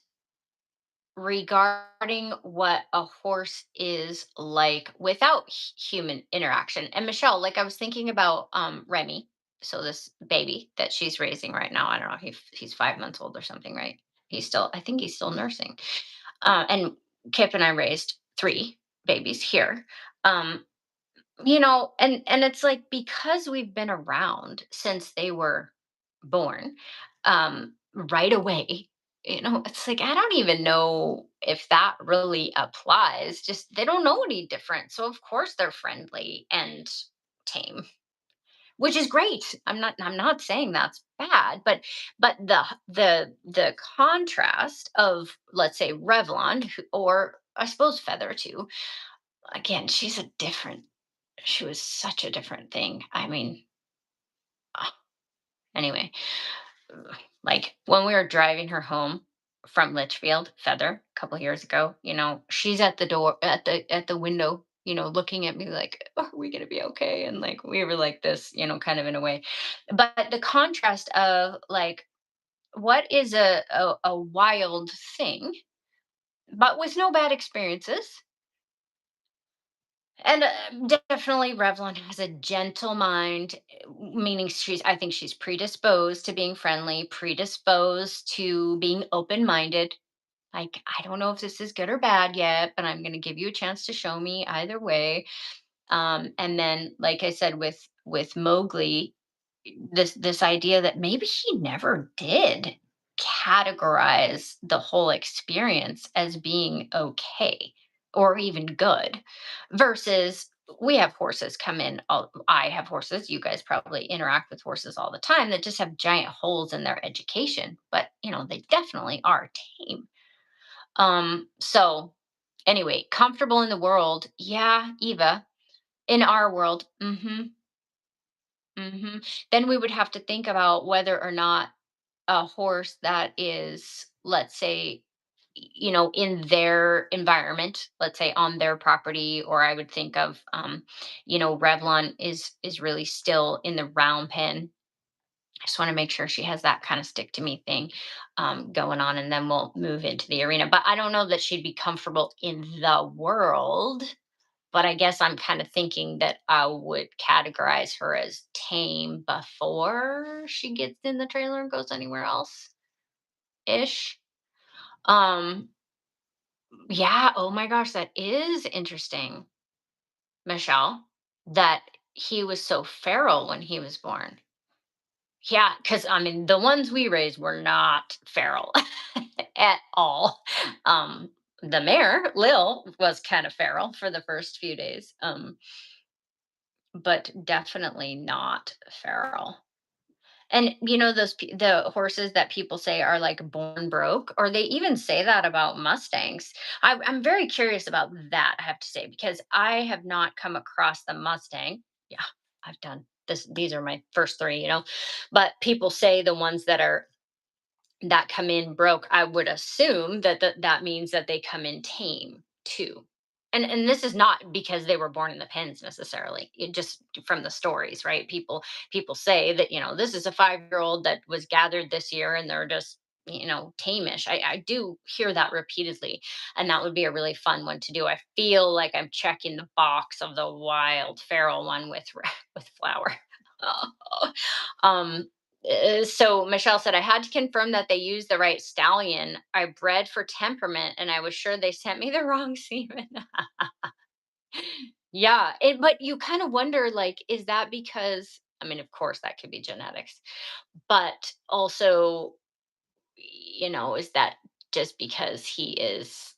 regarding what a horse is like without human interaction. And Michelle, like I was thinking about Remy, so this baby that she's raising right now. I don't know, he's 5 months old or something, right? I think he's still nursing. And Kip and I raised three babies here. Um, and it's like, because we've been around since they were born, right away, it's like, I don't even know if that really applies. Just, they don't know any different, so of course they're friendly and tame, which is great. I'm not saying that's bad, but the contrast of, let's say, Revlon, or I suppose Feather too. Again, she was such a different thing. I mean, ah, anyway, like when we were driving her home from Litchfield, Feather, a couple years ago, she's at the door, at the window, looking at me like, "Oh, are we gonna be okay?" And like, we were like this, kind of in a way. But the contrast of, like, what is a wild thing, but with no bad experiences. And definitely Revlon has a gentle mind, meaning I think she's predisposed to being friendly, predisposed to being open minded. Like, I don't know if this is good or bad yet, but I'm going to give you a chance to show me either way. And then, like I said, with Mowgli, this idea that maybe he never did categorize the whole experience as being okay or even good, versus we have horses come in, I have horses, you guys probably interact with horses all the time, that just have giant holes in their education, but they definitely are tame. So anyway, comfortable in the world, yeah, Eva. In our world, then we would have to think about whether or not a horse that is, let's say, in their environment, let's say on their property, or I would think of, Revlon is really still in the round pen. I just want to make sure she has that kind of stick to me thing going on, and then we'll move into the arena. But I don't know that she'd be comfortable in the world. But I guess I'm kind of thinking that I would categorize her as tame before she gets in the trailer and goes anywhere else ish. Um, yeah, oh my gosh, that is interesting, Michelle, that he was so feral when he was born. Yeah, because I mean, the ones we raised were not feral at all. The mare, Lil, was kind of feral for the first few days. But definitely not feral. And the horses that people say are like born broke, or they even say that about Mustangs. I'm very curious about that, I have to say, because I have not come across the Mustang. Yeah, I've done this. These are my first three, but people say the ones that come in broke, I would assume that means that they come in tame too. And this is not because they were born in the pens necessarily. It just from the stories, right? People say that, this is a 5-year old that was gathered this year and they're just, tamish. I do hear that repeatedly. And that would be a really fun one to do. I feel like I'm checking the box of the wild feral one with with flower. um so Michelle said, I had to confirm that they used the right stallion. I bred for temperament and I was sure they sent me the wrong semen. Yeah. But you kind of wonder, like, is that because, I mean, of course, that could be genetics, but also, is that just because he is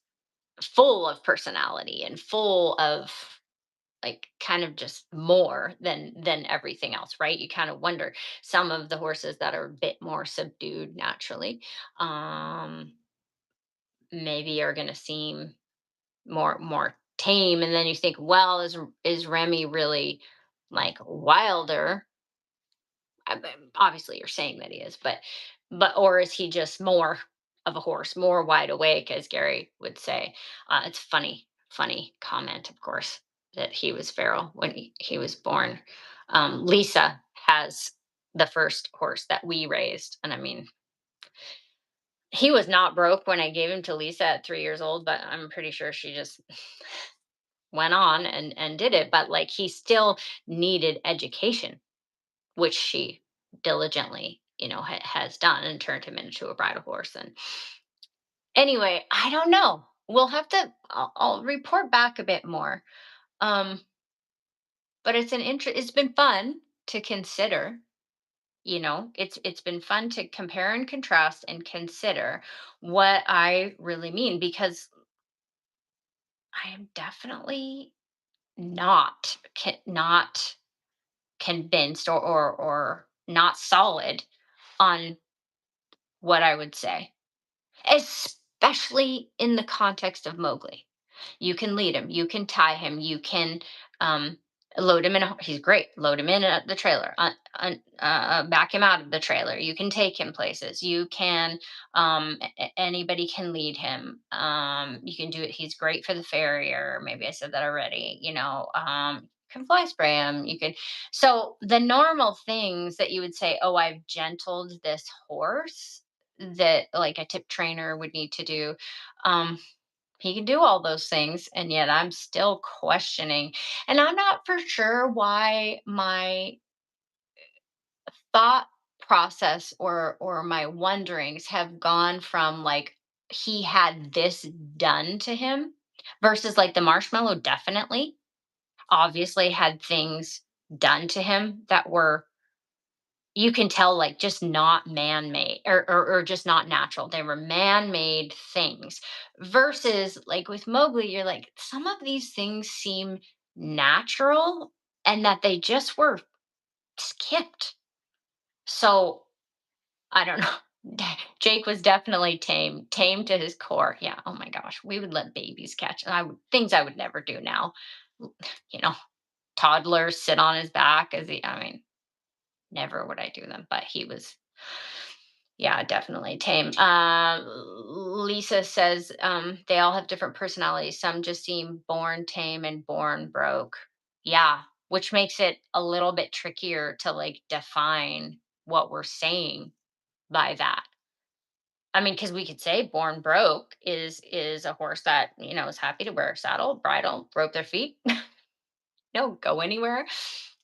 full of personality and full of, like, kind of just more than everything else, right? You kind of wonder, some of the horses that are a bit more subdued naturally, um maybe are going to seem more tame, and then you think, well, is Remy really like wilder? Obviously you're saying that he is, but or is he just more of a horse, more wide awake, as Gary would say? It's funny comment, of course, that he was feral when he was born. Lisa has the first horse that we raised, and I mean, he was not broke when I gave him to Lisa at 3 years old, but I'm pretty sure she just went on and did it. But like, he still needed education, which she diligently, has done, and turned him into a bridle horse. And anyway, I don't know. we'll have to. I'll report back a bit more. Um, but it's been fun to consider. It's been fun to compare and contrast and consider what I really mean, because I am definitely not convinced, or not solid on what I would say, especially in the context of Mowgli. You can lead him, you can tie him, you can um, load him in. He's great. Load him in the trailer, back him out of the trailer. You can take him places. You can, anybody can lead him. You can do it. He's great for the farrier. Maybe I said that already. Can fly spray him. You can. So the normal things that you would say, oh, I've gentled this horse, that like a tip trainer would need to do. Um, he can do all those things, and yet I'm still questioning. And I'm not for sure why my thought process, or my wonderings have gone from like he had this done to him, versus like the marshmallow definitely obviously had things done to him that were, you can tell, like just not man-made, or just not natural. They were man-made things. Versus like with Mowgli, you're like, some of these things seem natural, and that they just were skipped. So I don't know. Jake was definitely tame to his core. Yeah. Oh my gosh. We would let babies catch. Things I would never do now. You know, toddlers sit on his back as he, I mean, never would I do them, but he was. Yeah, definitely tame. Lisa says they all have different personalities. Some just seem born tame and born broke. Yeah, which makes it a little bit trickier to like define what we're saying by that. I mean, because we could say born broke is a horse that is happy to wear a saddle, bridle, rope their feet, no, go anywhere.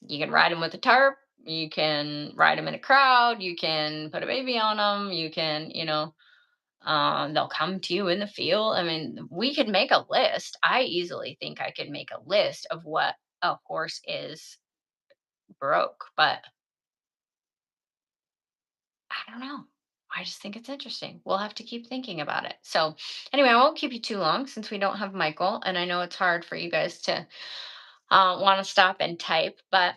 You can ride them with a tarp. You can ride them in a crowd. You can put a baby on them. You can, they'll come to you in the field. I mean, we could make a list. I easily think I could make a list of what a horse is broke, but I don't know. I just think it's interesting. We'll have to keep thinking about it. So, anyway, I won't keep you too long since we don't have Michael, and I know it's hard for you guys to want to stop and type, but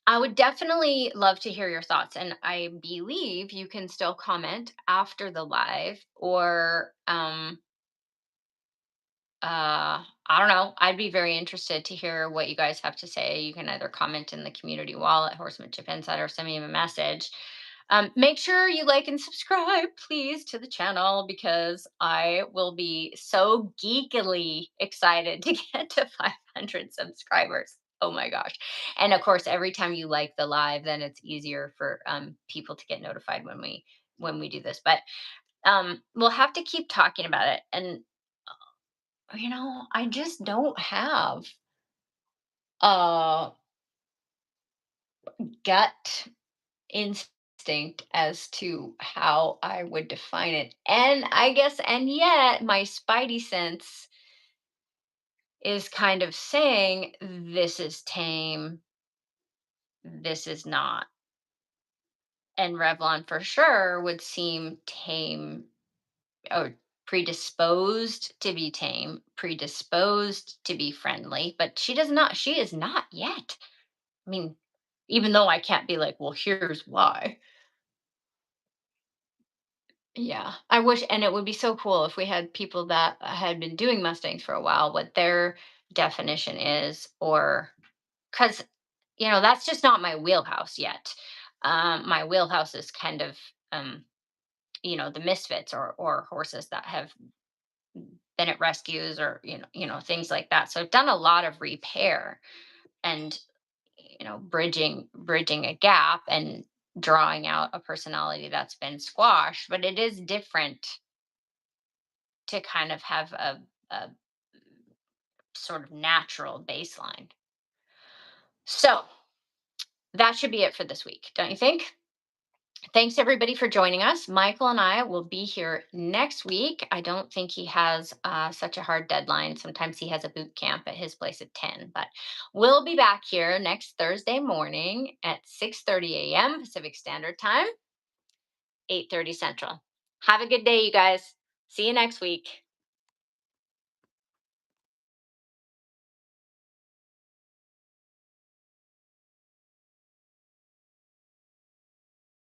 I would definitely love to hear your thoughts. And I believe you can still comment after the live, or I don't know. I'd be very interested to hear what you guys have to say. You can either comment in the community wall at Horsemanship Insider, or send me a message. Make sure you like and subscribe, please, to the channel, because I will be so geekily excited to get to 500 subscribers. Oh my gosh. And of course, every time you like the live, then it's easier for people to get notified when we do this. But we'll have to keep talking about it. And I just don't have a gut instinct as to how I would define it. And I guess, and yet my spidey sense is kind of saying this is tame, this is not. And Revlon for sure would seem tame, or predisposed to be tame, predisposed to be friendly, but she is not yet. I mean, even though I can't be like, well, here's why. Yeah, I wish, and it would be so cool if we had people that had been doing Mustangs for a while, what their definition is, or because, that's just not my wheelhouse yet. My wheelhouse is kind of, the misfits, or horses that have been at rescues, or, things like that. So I've done a lot of repair, and bridging a gap, and drawing out a personality that's been squashed. But it is different to kind of have a sort of natural baseline. So that should be it for this week, don't you think? Thanks everybody for joining us. Michael and I will be here next week. I don't think he has such a hard deadline. Sometimes he has a boot camp at his place at 10, but we'll be back here next Thursday morning at 6:30 a.m. Pacific Standard Time, 8:30 Central. Have a good day, you guys. See you next week.